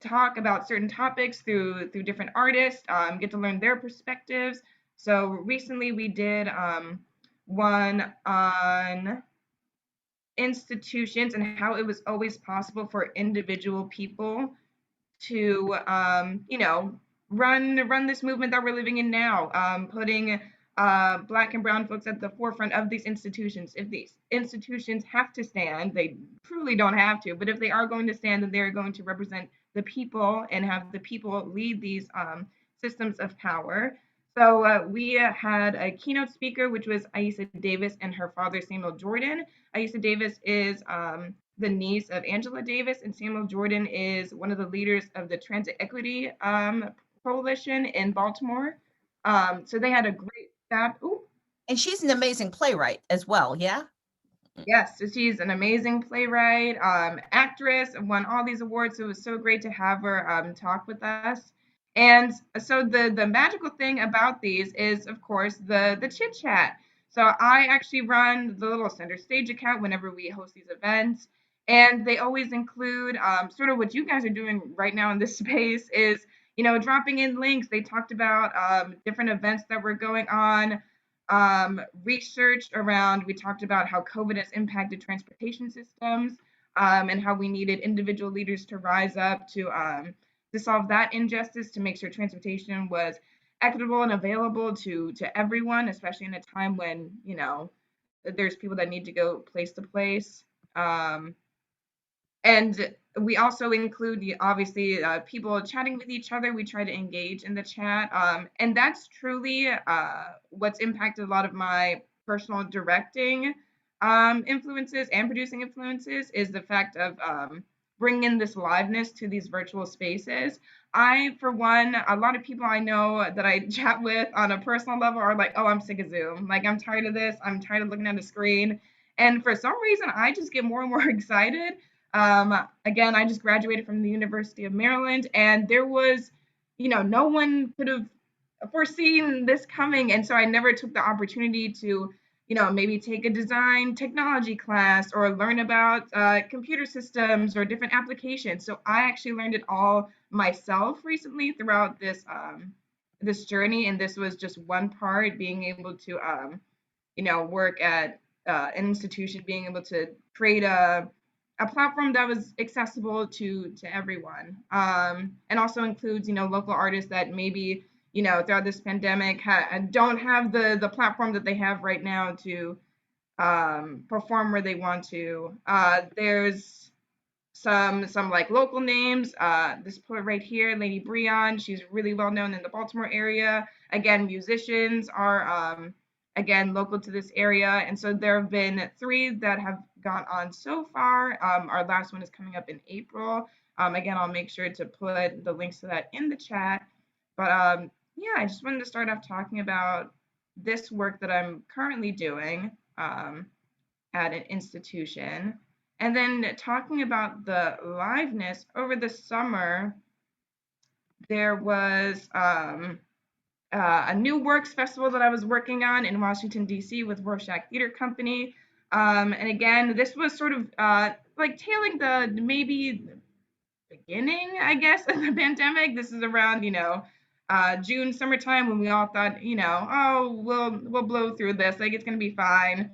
talk about certain topics through different artists, get to learn their perspectives. So recently we did one on institutions and how it was always possible for individual people to run this movement that we're living in now, putting Black and brown folks at the forefront of these institutions. If these institutions have to stand, they truly don't have to, but if they are going to stand, then they're going to represent the people and have the people lead these systems of power. So we had a keynote speaker, which was Aisa Davis and her father, Samuel Jordan. Aisa Davis is the niece of Angela Davis, and Samuel Jordan is one of the leaders of the Transit Equity Coalition in Baltimore. So they had a great ooh, And she's an amazing playwright as well, yeah? yes, so she's an amazing playwright, actress, and won all these awards. So it was so great to have her talk with us. And so the magical thing about these is, of course, the chit chat. So I actually run the little center stage account whenever we host these events, and they always include sort of what you guys are doing right now in this space is, dropping in links. They talked about different events that were going on, research around, we talked about how COVID has impacted transportation systems, and how we needed individual leaders to rise up to solve that injustice, to make sure transportation was equitable and available to everyone, especially in a time when, there's people that need to go place to place. And we also include obviously people chatting with each other. We try to engage in the chat, and that's truly what's impacted a lot of my personal directing influences and producing influences, is the fact of bringing in this liveness to these virtual spaces. I, for one, a lot of people I know that I chat with on a personal level are like, oh, I'm sick of Zoom. Like, I'm tired of this. I'm tired of looking at a screen. And for some reason, I just get more and more excited. Again, I just graduated from the University of Maryland, and there was, no one could have foreseen this coming. And so I never took the opportunity to, maybe take a design technology class or learn about computer systems or different applications. So I actually learned it all myself recently throughout this journey. And this was just one part, being able to, work at an institution, being able to create a platform that was accessible to everyone, and also includes, local artists that maybe, throughout this pandemic don't have the platform that they have right now to perform where they want to. There's some like local names. This poet right here, Lady Breon, she's really well known in the Baltimore area. Again, musicians are again local to this area, and so there have been 3 that have gone on so far. Our last one is coming up in April. Again, I'll make sure to put the links to that in the chat. But yeah, I just wanted to start off talking about this work that I'm currently doing at an institution. And then talking about the liveness over the summer, there was a new works festival that I was working on in Washington, D.C. with Rorschach Theater Company. And again, this was sort of like tailing the maybe beginning, I guess, of the pandemic. This is around, June, summertime, when we all thought, oh, we'll blow through this. Like, it's going to be fine.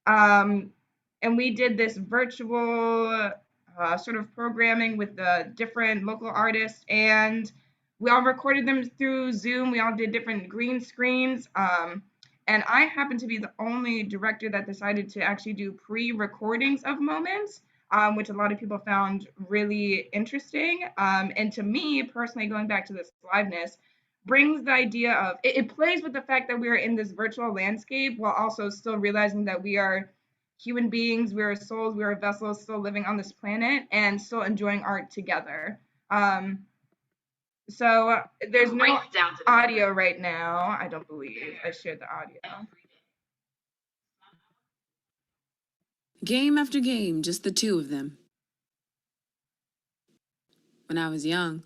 And we did this virtual sort of programming with the different local artists, and we all recorded them through Zoom. We all did different green screens. And I happened to be the only director that decided to actually do pre-recordings of moments, which a lot of people found really interesting. And to me, personally, going back to this liveness, brings the idea of, it plays with the fact that we are in this virtual landscape while also still realizing that we are human beings, we are souls, we are vessels still living on this planet and still enjoying art together. So there's no audio right now. I don't believe I shared the audio. Game after game, just the 2 of them. When I was young,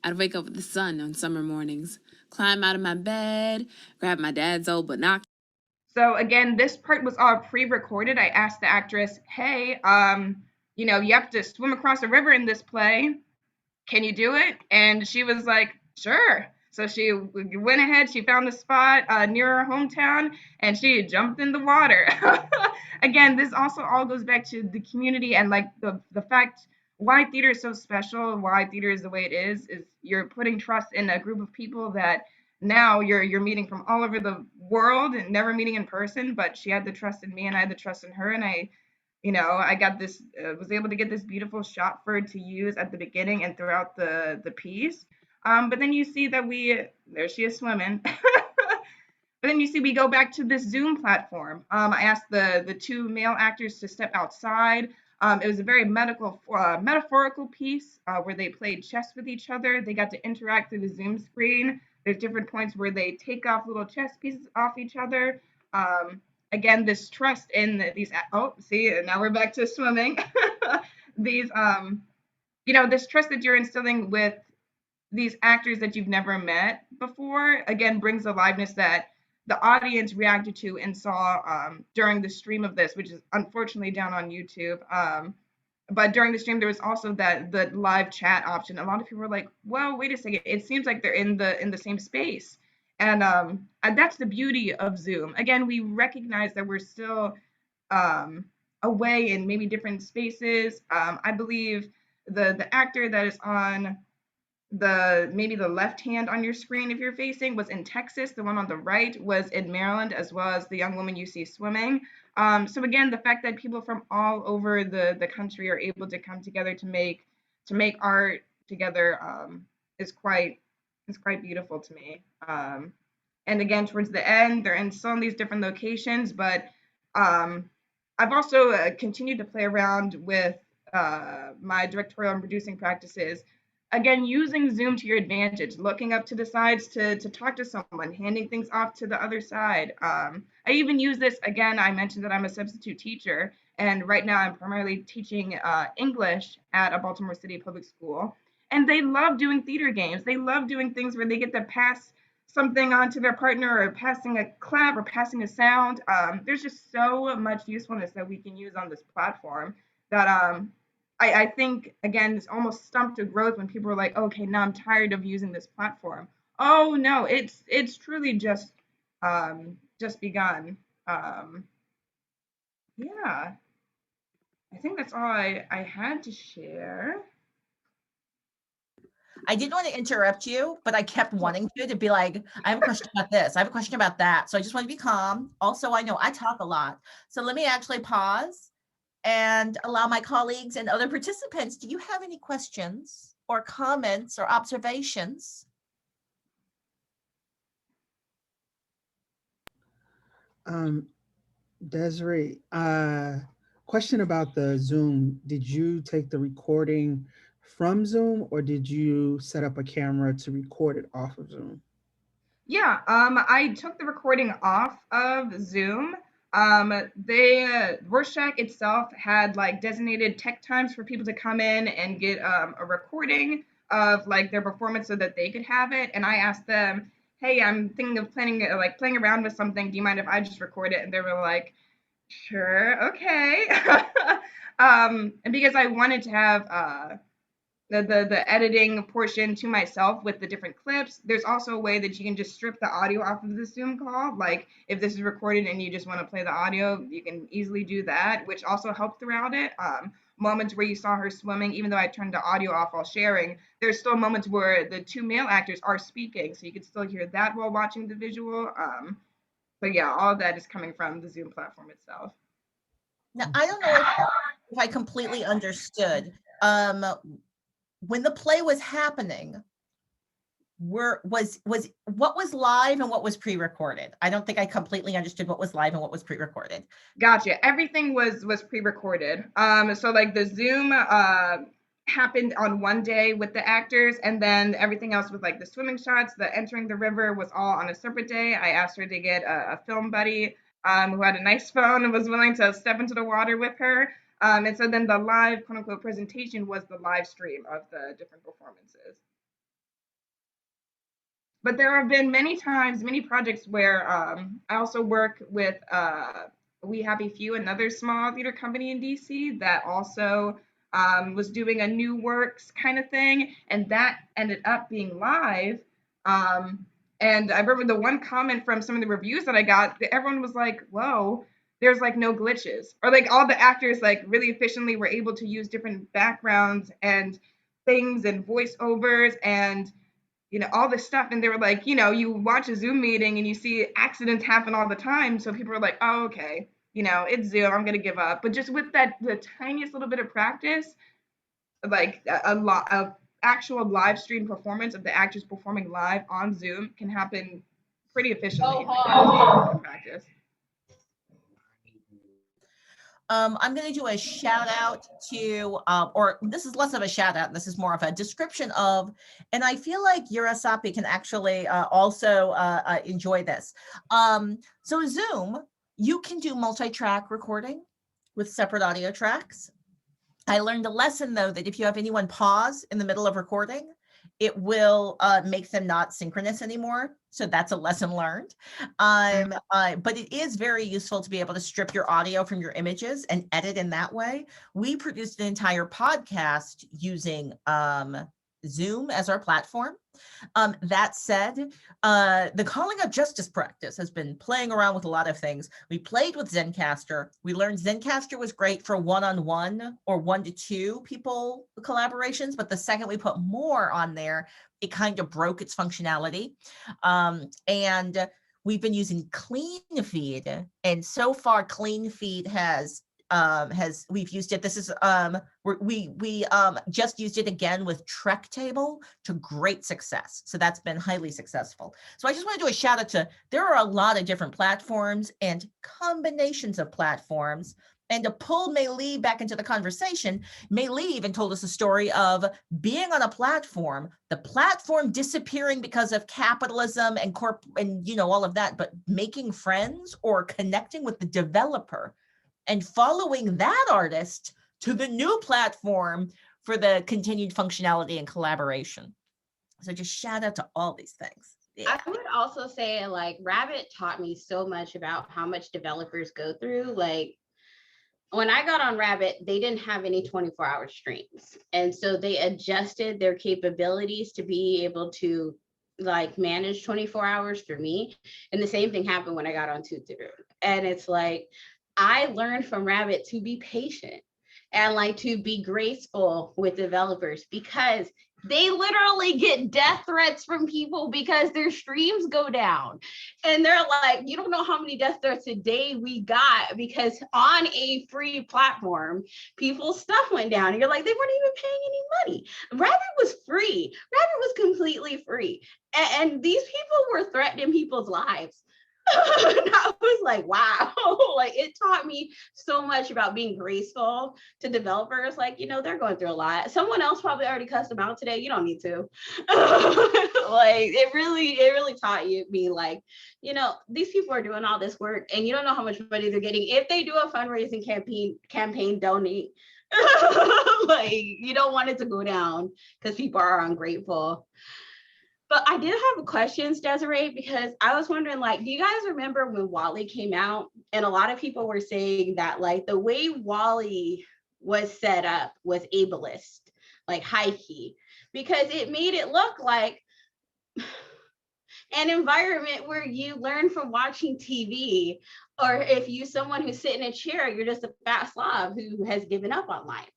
I'd wake up with the sun on summer mornings, climb out of my bed, grab my dad's old binoculars. So again, this part was all pre-recorded. I asked the actress, hey, you have to swim across a river in this play. Can you do it? And she was like, sure. So she went ahead, she found a spot near her hometown, and she jumped in the water. Again, this also all goes back to the community and like the fact why theater is so special, why theater is the way it is you're putting trust in a group of people that now you're meeting from all over the world and never meeting in person, but she had the trust in me and I had the trust in her, and I got this, was able to get this beautiful shot for her to use at the beginning and throughout the piece. But then you see that there she is swimming. But then you see we go back to this Zoom platform. I asked the 2 male actors to step outside. It was a very metaphorical piece where they played chess with each other. They got to interact through the Zoom screen. There's different points where they take off little chess pieces off each other. Again, this trust in these. Oh, see, now we're back to swimming. These, this trust that you're instilling with these actors that you've never met before, again, brings aliveness that the audience reacted to and saw during the stream of this, which is unfortunately down on YouTube. But during the stream, there was also the live chat option. A lot of people were like, "Well, wait a second. It seems like they're in the same space," and that's the beauty of Zoom. Again, we recognize that we're still away in maybe different spaces. I believe the actor that is on maybe the left hand on your screen if you're facing was in Texas. The one on the right was in Maryland, as well as the young woman you see swimming. So again, the fact that people from all over the country are able to come together to make art together is quite beautiful to me. And again, towards the end, they're in some of these different locations, but I've also continued to play around with my directorial and producing practices. Again, using Zoom to your advantage, looking up to the sides to talk to someone, handing things off to the other side. I even use this, again, I mentioned that I'm a substitute teacher, and right now I'm primarily teaching English at a Baltimore City public school. And they love doing theater games. They love doing things where they get to pass something on to their partner, or passing a clap, or passing a sound. There's just so much usefulness that we can use on this platform that I think, again, it's almost stumped to growth when people are like, okay, now I'm tired of using this platform. Oh no, it's truly just begun. Yeah, I think that's all I had to share. I didn't want to interrupt you, but I kept wanting to be like, I have a question about this. I have a question about that. So I just want to be calm. Also, I know I talk a lot. So let me actually pause and allow my colleagues and other participants. Do you have any questions or comments or observations? Desiree, question about the Zoom. Did you take the recording from Zoom, or did you set up a camera to record it off of Zoom? Yeah, I took the recording off of Zoom. The Rorschach itself had like designated tech times for people to come in and get a recording of like their performance so that they could have it. And I asked them, "Hey, I'm thinking of playing around with something. Do you mind if I just record it?" And they were like, "Sure, okay." And because I wanted to have the editing portion to myself with the different clips. There's also a way that you can just strip the audio off of the Zoom call. Like if this is recorded and you just want to play the audio, you can easily do that, which also helped throughout it. Moments where you saw her swimming, even though I turned the audio off while sharing, there's still moments where the two male actors are speaking, so you can still hear that while watching the visual. But yeah, all of that is coming from the Zoom platform itself. Now, I don't know if I completely understood. When the play was happening, was what was live and what was pre-recorded? I don't think I completely understood what was live and what was pre-recorded. Gotcha. Everything was pre-recorded. So like the Zoom happened on one day with the actors, and then everything else with like the swimming shots, the entering the river was all on a separate day. I asked her to get a film buddy who had a nice phone and was willing to step into the water with her. And so then the live quote unquote presentation was the live stream of the different performances. But there have been many times, many projects where I also work with We Happy Few, another small theater company in DC that also was doing a new works kind of thing, and that ended up being live. And I remember the one comment from some of the reviews that I got, that everyone was like, "Whoa, there's like no glitches," or like all the actors like really efficiently were able to use different backgrounds and things and voiceovers and all this stuff. And they were like, you watch a Zoom meeting and you see accidents happen all the time. So people are like, oh, okay, it's Zoom, I'm going to give up. But just with the tiniest little bit of practice, like a lot of actual live stream performance of the actors performing live on Zoom can happen pretty efficiently. Practice. I'm going to do a shout out to, or this is less of a shout out, this is more of a description of, and I feel like Urasapi can actually also enjoy this. So Zoom, you can do multi-track recording with separate audio tracks. I learned a lesson though, that if you have anyone pause in the middle of recording, it will make them not synchronous anymore. So that's a lesson learned. But it is very useful to be able to strip your audio from your images and edit in that way. We produced an entire podcast using Zoom as our platform. That said, the Calling Up Justice practice has been playing around with a lot of things. We played with Zencaster. We learned Zencaster was great for one-on-one or 1 to 2 people collaborations, but the second we put more on there, it kind of broke its functionality. And we've been using CleanFeed, and so far CleanFeed we've used it. This is we just used it again with Trek Table to great success. So that's been highly successful. So I just want to do a shout out to, there are a lot of different platforms and combinations of platforms. And to pull Maelee back into the conversation, Maelee even told us a story of being on a platform, the platform disappearing because of capitalism and all of that, but making friends or connecting with the developer and following that artist to the new platform for the continued functionality and collaboration. So just shout out to all these things. Yeah. I would also say, like, Rabbit taught me so much about how much developers go through. Like, when I got on Rabbit, they didn't have any 24-hour streams. And so they adjusted their capabilities to be able to like manage 24 hours for me. And the same thing happened when I got on Tutu. And it's like, I learned from Rabbit to be patient and like to be graceful with developers, because they literally get death threats from people because their streams go down. And they're like, you don't know how many death threats a day we got because on a free platform, people's stuff went down. And you're like, they weren't even paying any money. Rabbit was free. Rabbit was completely free. And these people were threatening people's lives. I was like, wow, like it taught me so much about being graceful to developers. Like, they're going through a lot. Someone else probably already cussed them out today. You don't need to. Like, it really taught me, like, these people are doing all this work and you don't know how much money they're getting. If they do a fundraising campaign, donate. Like, you don't want it to go down because people are ungrateful. But I did have questions, Desiree, because I was wondering, like, do you guys remember when WALL-E came out? And a lot of people were saying that, like, the way WALL-E was set up was ableist, like high key, because it made it look like an environment where you learn from watching TV, or if you're someone who's sitting in a chair, you're just a fat slob who has given up on life.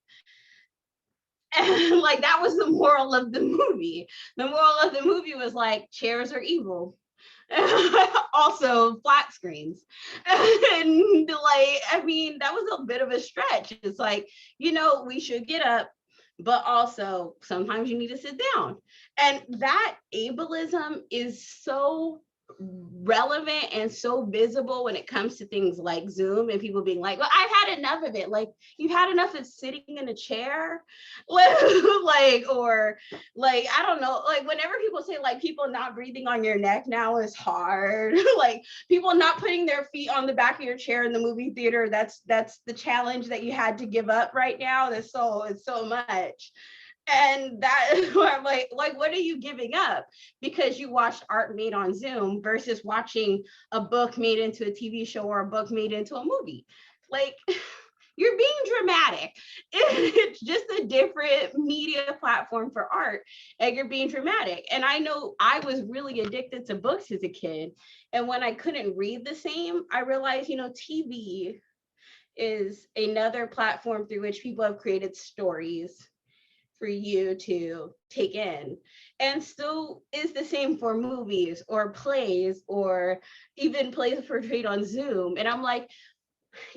And like, that was the moral of the movie. The moral of the movie was like, chairs are evil. Also flat screens. And like, I mean, that was a bit of a stretch. It's like, we should get up, but also sometimes you need to sit down. And that ableism is so relevant and so visible when it comes to things like Zoom and people being like, well, I've had enough of it. Like, you've had enough of sitting in a chair, like, or like, I don't know, like whenever people say like people not breathing on your neck now is hard, like people not putting their feet on the back of your chair in the movie theater, that's the challenge that you had to give up right now. It's so much. And that, I'm like, what are you giving up? Because you watched art made on Zoom versus watching a book made into a TV show or a book made into a movie. Like, you're being dramatic. It's just a different media platform for art, and you're being dramatic. And I know I was really addicted to books as a kid. And when I couldn't read the same, I realized, TV is another platform through which people have created stories for you to take in, and still is the same for movies or plays or even plays portrayed on Zoom. And I'm like,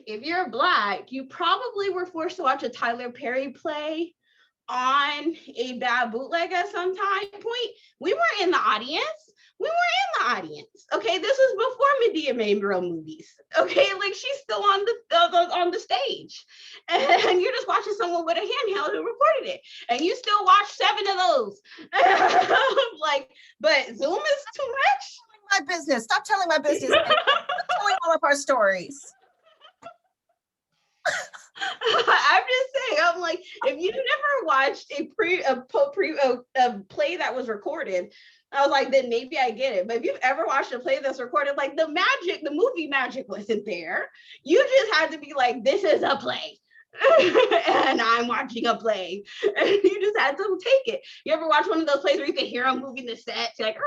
if you're Black, you probably were forced to watch a Tyler Perry play on a bad bootleg at some time point, we weren't in the audience. We weren't in the audience. Okay, this was before Medea made real movies. Okay, like she's still on the stage, and you're just watching someone with a handheld who recorded it, and you still watch 7 of those. Like, but Zoom is too much. My business. Stop telling my business. Stop telling all of our stories. I'm just saying, I'm like, if you never watched a play that was recorded, I was like, then maybe I get it. But if you've ever watched a play that's recorded, like the movie magic wasn't there. You just had to be like, this is a play. And I'm watching a play. And you just had to take it. You ever watch one of those plays where you can hear them moving the set? You're like,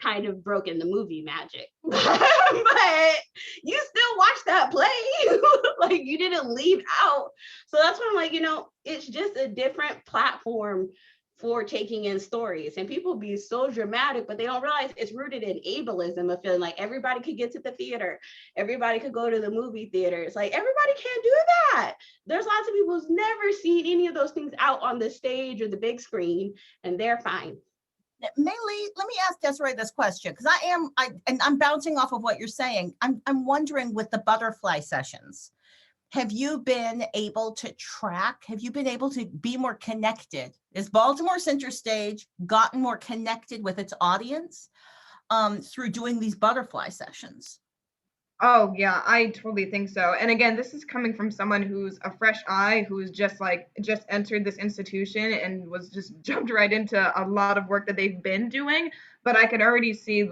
kind of broken the movie magic. But you still watch that play. Like you didn't leave out. So that's why I'm like, it's just a different platform for taking in stories. And people be so dramatic, but they don't realize it's rooted in ableism of feeling like everybody could get to the theater. Everybody could go to the movie theater. It's like, everybody can't do that. There's lots of people who's never seen any of those things out on the stage or the big screen, and they're fine. Maelee, let me ask Desiree this question, because I'm bouncing off of what you're saying. I'm wondering, with the butterfly sessions, have you been able to track? Have you been able to be more connected? Is Baltimore Center Stage gotten more connected with its audience through doing these butterfly sessions? Oh yeah, I totally think so. And again, this is coming from someone who's a fresh eye, who's just entered this institution and was just jumped right into a lot of work that they've been doing. But I could already see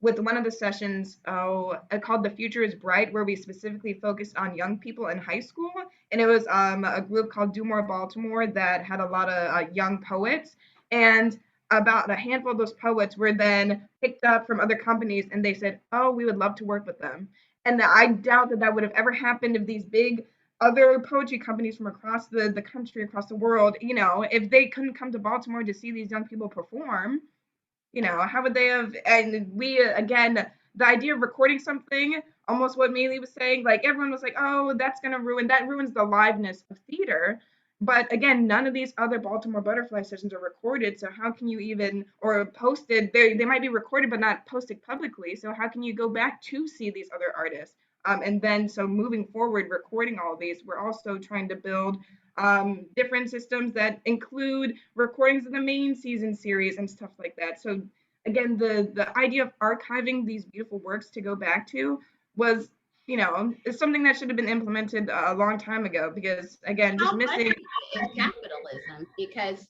with one of the sessions, called The Future is Bright, where we specifically focused on young people in high school. And it was a group called Do More Baltimore that had a lot of young poets. And about a handful of those poets were then picked up from other companies, and they said, oh, we would love to work with them. And I doubt that would have ever happened if these big other poetry companies from across the country, across the world, if they couldn't come to Baltimore to see these young people perform, how would they have? And we, again, the idea of recording something, almost what Maelee was saying, like everyone was like, oh, that ruins the liveness of theater. But again, none of these other Baltimore Butterfly sessions are recorded. So how can you even, or posted, they might be recorded but not posted publicly. So how can you go back to see these other artists? And then, so moving forward, recording all of these, we're also trying to build different systems that include recordings of the main season series and stuff like that. So again, the idea of archiving these beautiful works to go back to was, is something that should have been implemented a long time ago, because again, just missing capitalism, because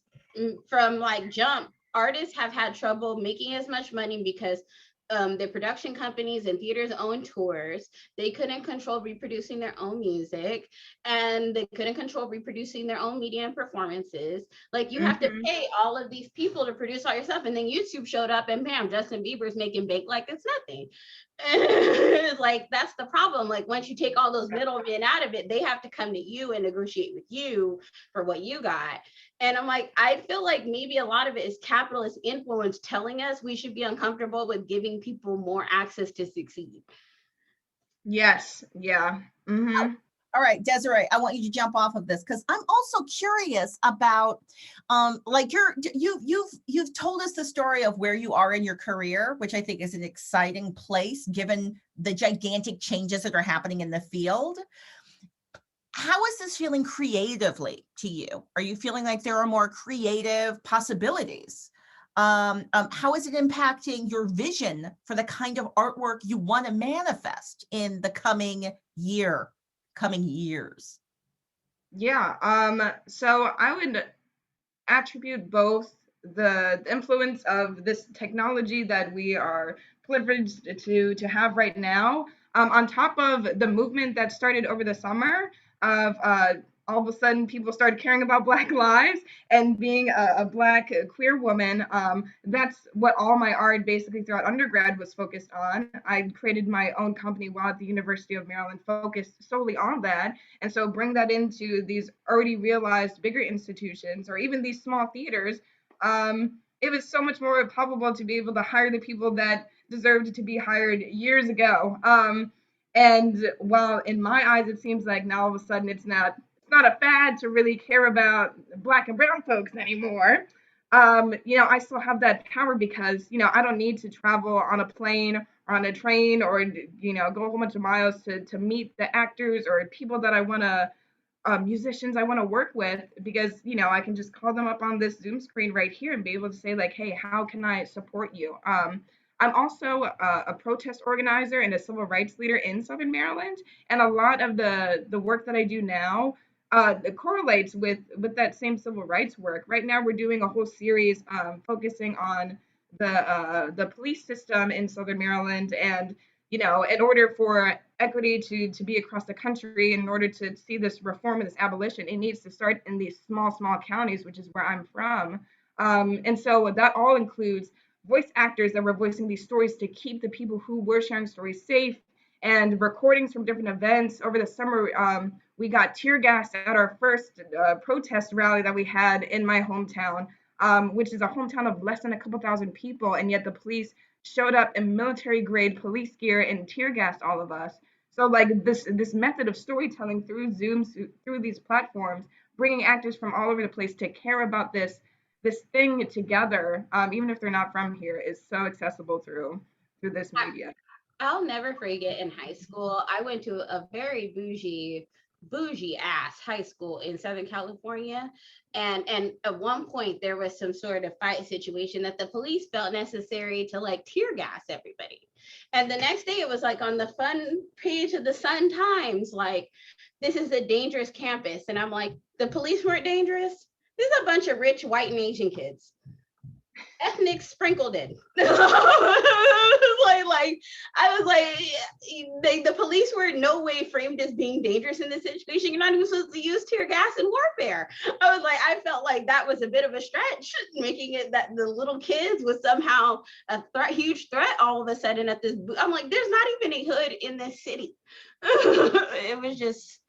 from jump, artists have had trouble making as much money because the production companies and theaters own tours. They couldn't control reproducing their own music, and they couldn't control reproducing their own media and performances. Like you have to pay all of these people to produce all your stuff, and then YouTube showed up and bam, Justin Bieber's making bank like it's nothing. Like that's the problem. Like once you take all those middlemen out of it, they have to come to you and negotiate with you for what you got. And I'm like, I feel like maybe a lot of it is capitalist influence telling us we should be uncomfortable with giving people more access to succeed. Yes. Yeah. Mm-hmm. All right, Desiree, I want you to jump off of this, because I'm also curious about, you've told us the story of where you are in your career, which I think is an exciting place given the gigantic changes that are happening in the field. How is this feeling creatively to you? Are you feeling like there are more creative possibilities? How is it impacting your vision for the kind of artwork you want to manifest in the coming years? Yeah. So I would attribute both the influence of this technology that we are privileged to have right now, on top of the movement that started over the summer of all of a sudden people started caring about Black lives, and being a Black queer woman, that's what all my art basically throughout undergrad was focused on. I created my own company while at the University of Maryland, focused solely on that. And so bring that into these already realized bigger institutions, or even these small theaters. It was so much more palpable to be able to hire the people that deserved to be hired years ago. And while in my eyes, it seems like now all of a sudden it's not not a fad to really care about Black and brown folks anymore. I still have that power because, I don't need to travel on a plane or on a train or, go a whole bunch of miles to meet the actors or people that I want to, musicians I want to work with, because, I can just call them up on this Zoom screen right here and be able to say like, hey, how can I support you? I'm also a protest organizer and a civil rights leader in Southern Maryland, and a lot of the work that I do now it correlates with that same civil rights work. Right now, we're doing a whole series focusing on the police system in Southern Maryland, and in order for equity to be across the country, in order to see this reform and this abolition, it needs to start in these small counties, which is where I'm from. And so that all includes voice actors that were voicing these stories to keep the people who were sharing stories safe, and recordings from different events. Over the summer, we got tear gas at our first protest rally that we had in my hometown, which is a hometown of less than a couple thousand people, and yet the police showed up in military grade police gear and tear gassed all of us. So like this method of storytelling through Zoom, through these platforms, bringing actors from all over the place to care about this thing together, even if they're not from here, is so accessible through this media. I'll never forget in high school, I went to a very bougie ass high school in Southern California. And at one point there was some sort of fight situation that the police felt necessary to like tear gas everybody. And the next day it was like on the fun page of the Sun Times, like, this is a dangerous campus. And I'm like, the police weren't dangerous. This is a bunch of rich white and Asian kids. Ethnic sprinkled in. I was like, the police were in no way framed as being dangerous in this situation. You're not even supposed to use tear gas in warfare. I felt like that was a bit of a stretch, making it that the little kids was somehow a huge threat all of a sudden at this. I'm like, there's not even a hood in this city. It was just,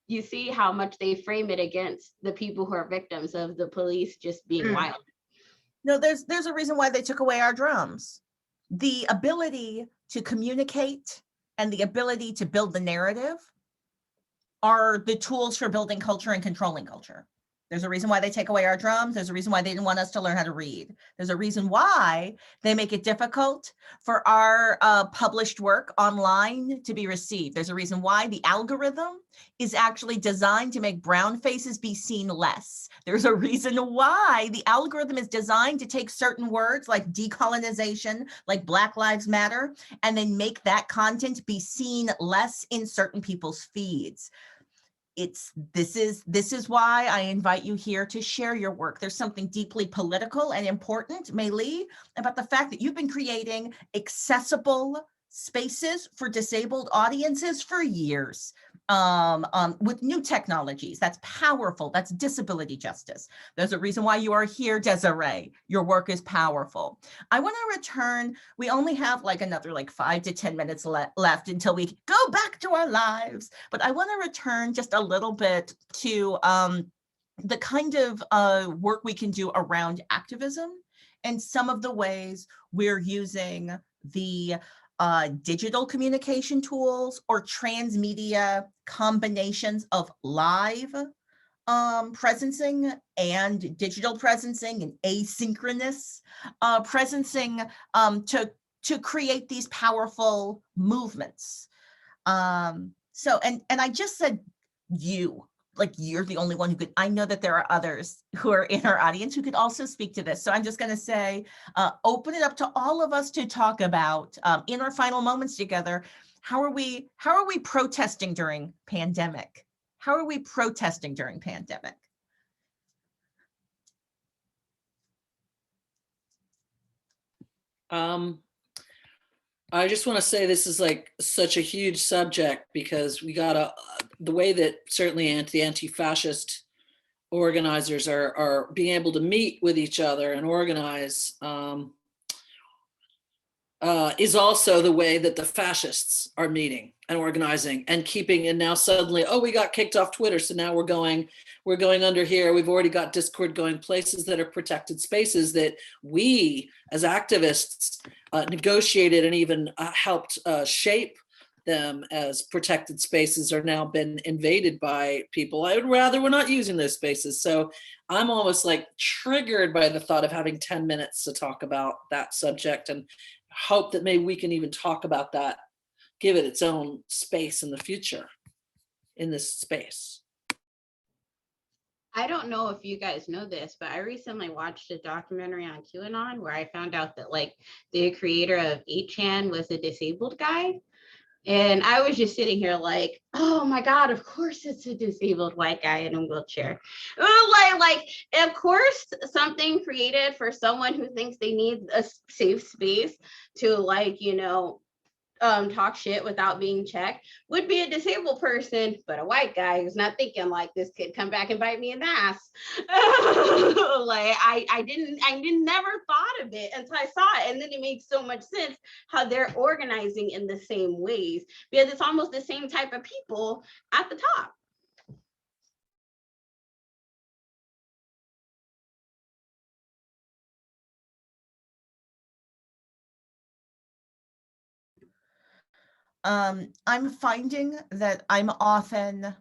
you see how much they frame it against the people who are victims of the police just being wild. No, there's a reason why they took away our drums. The ability to communicate and the ability to build the narrative are the tools for building culture and controlling culture. There's a reason why they take away our drums. There's a reason why they didn't want us to learn how to read. There's a reason why they make it difficult for our published work online to be received. There's a reason why the algorithm is actually designed to make brown faces be seen less. There's a reason why the algorithm is designed to take certain words like decolonization, like Black Lives Matter, and then make that content be seen less in certain people's feeds. This is why I invite you here to share your work. There's something deeply political and important, Maelee, about the fact that you've been creating accessible spaces for disabled audiences for years, with new technologies. That's powerful. That's disability justice. There's a reason why you are here, Desiree. Your work is powerful. I want to return. We only have like another 5 to 10 minutes left until we go back to our lives. But I want to return just a little bit to the kind of work we can do around activism and some of the ways we're using the digital communication tools or transmedia combinations of live presencing and digital presencing and asynchronous presencing to create these powerful movements. So I just said you're the only one who could. I know that there are others who are in our audience who could also speak to this. So I'm just going to say, open it up to all of us to talk about in our final moments together. How are we protesting during pandemic? How are we protesting during pandemic? I just want to say this is such a huge subject, because we got the way that certainly the anti-fascist organizers are being able to meet with each other and organize is also the way that the fascists are meeting and organizing and keeping. And now suddenly, we got kicked off Twitter, so now we're going under here. We've already got Discord going, places that are protected spaces that we as activists negotiated and even helped shape them as protected spaces are now been invaded by people. I would rather we're not using those spaces. So I'm almost like triggered by the thought of having 10 minutes to talk about that subject, and hope that maybe we can even talk about that, give it its own space in the future in this space. I don't know if you guys know this, but I recently watched a documentary on QAnon where I found out that like the creator of 8chan was a disabled guy. And I was just sitting here like, oh my God, of course it's a disabled white guy in a wheelchair. Like, of course something created for someone who thinks they need a safe space to like, you know, talk shit without being checked would be a disabled person, but a white guy who's not thinking like this could come back and bite me in the ass. Like I never thought of it until I saw it, and then it makes so much sense how they're organizing in the same ways, because it's almost the same type of people at the top. I'm finding that I'm often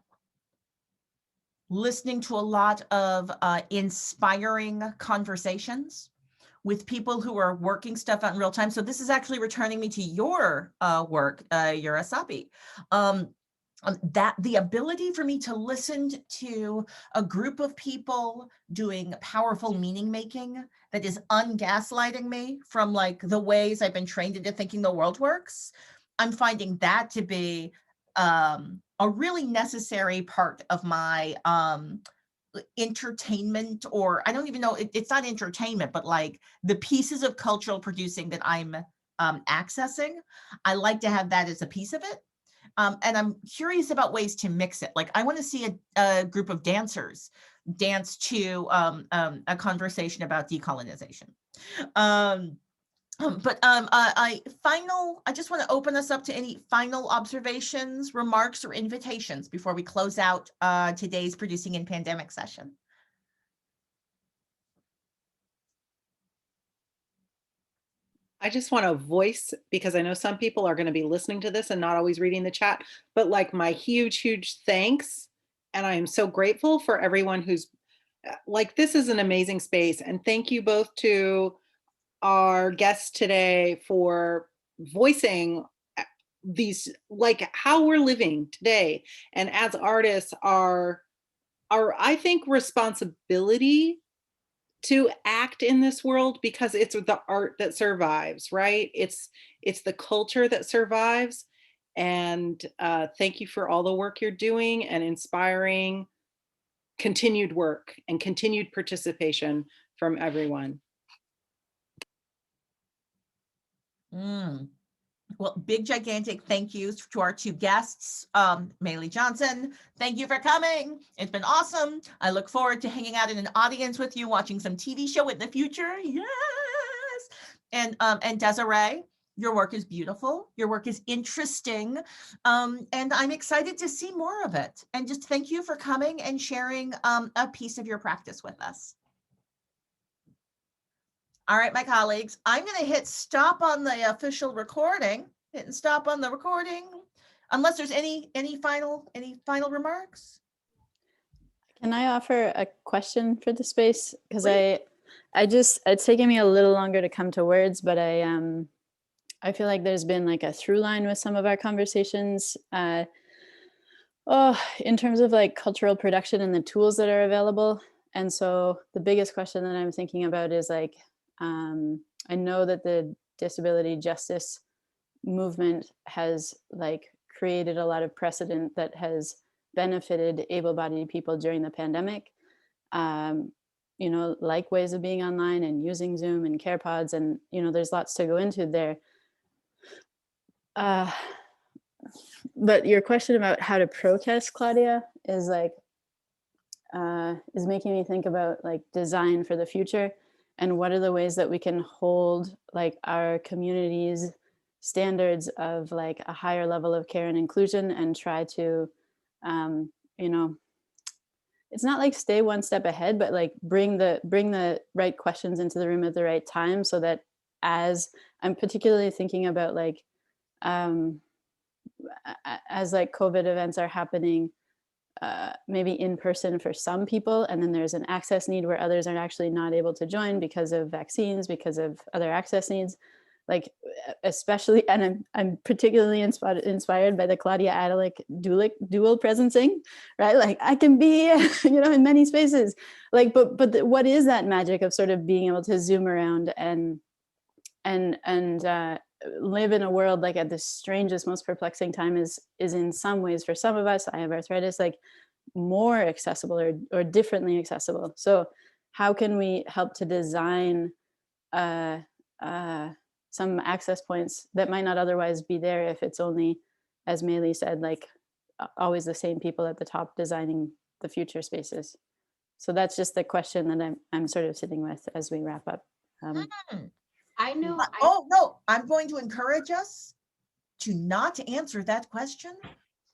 listening to a lot of inspiring conversations with people who are working stuff out in real time. So this is actually returning me to your work, Urasapi. That the ability for me to listen to a group of people doing powerful meaning making that is ungaslighting me from like the ways I've been trained into thinking the world works. I'm finding that to be a really necessary part of my entertainment, or I don't even know, it's not entertainment, but like the pieces of cultural producing that I'm accessing. I like to have that as a piece of it. And I'm curious about ways to mix it. Like I want to see a group of dancers dance to a conversation about decolonization. I just want to open us up to any final observations, remarks, or invitations before we close out today's Producing in Pandemic session. I just want to voice, because I know some people are going to be listening to this and not always reading the chat, but like my huge, huge thanks. And I am so grateful for everyone who's like, this is an amazing space. And thank you both to our guests today for voicing these, like how we're living today. And as artists, our I think responsibility to act in this world, because it's the art that survives, right? It's the culture that survives. And thank you for all the work you're doing and inspiring continued work and continued participation from everyone. Well, big, gigantic thank yous to our two guests. Maelee Johnson, thank you for coming. It's been awesome. I look forward to hanging out in an audience with you, watching some TV show in the future. Yes. And Desiree, your work is beautiful. Your work is interesting. And I'm excited to see more of it. And just thank you for coming and sharing a piece of your practice with us. All right, my colleagues, I'm going to hit stop on the official recording. Hit stop on the recording, unless there's any final remarks. Can I offer a question for the space? Because it's taken me a little longer to come to words, but I feel like there's been like a through line with some of our conversations. In terms of like cultural production and the tools that are available. And so the biggest question that I'm thinking about is like, I know that the disability justice movement has like created a lot of precedent that has benefited able-bodied people during the pandemic, you know, like ways of being online and using Zoom and care pods, and you know, there's lots to go into there. But your question about how to protest, Claudia, is like is making me think about like design for the future. And what are the ways that we can hold like our community's standards of like a higher level of care and inclusion, and try to, you know, it's not like stay one step ahead, but like bring the right questions into the room at the right time, so that as I'm particularly thinking about like as like COVID events are happening, maybe in person for some people, and then there's an access need where others are actually not able to join because of vaccines, because of other access needs. Like especially, and I'm particularly inspired by the Claudia Adelic dual presencing, right? Like I can be, in many spaces. Like, but what is that magic of sort of being able to zoom around and live in a world like at the strangest, most perplexing time is in some ways for some of us, I have arthritis, like more accessible or differently accessible. So how can we help to design some access points that might not otherwise be there if it's only, as Maelee said, like always the same people at the top designing the future spaces. So that's just the question that I'm sort of sitting with as we wrap up. I know. Oh, no, I'm going to encourage us to not answer that question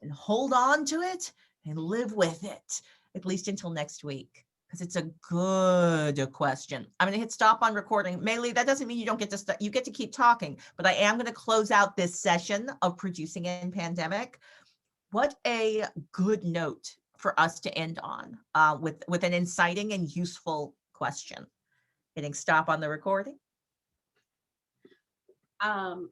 and hold on to it and live with it, at least until next week, because it's a good question. I'm going to hit stop on recording. Maelee, that doesn't mean you don't get to you get to keep talking, but I am going to close out this session of Producing in Pandemic. What a good note for us to end on with an inciting and useful question. Hitting stop on the recording.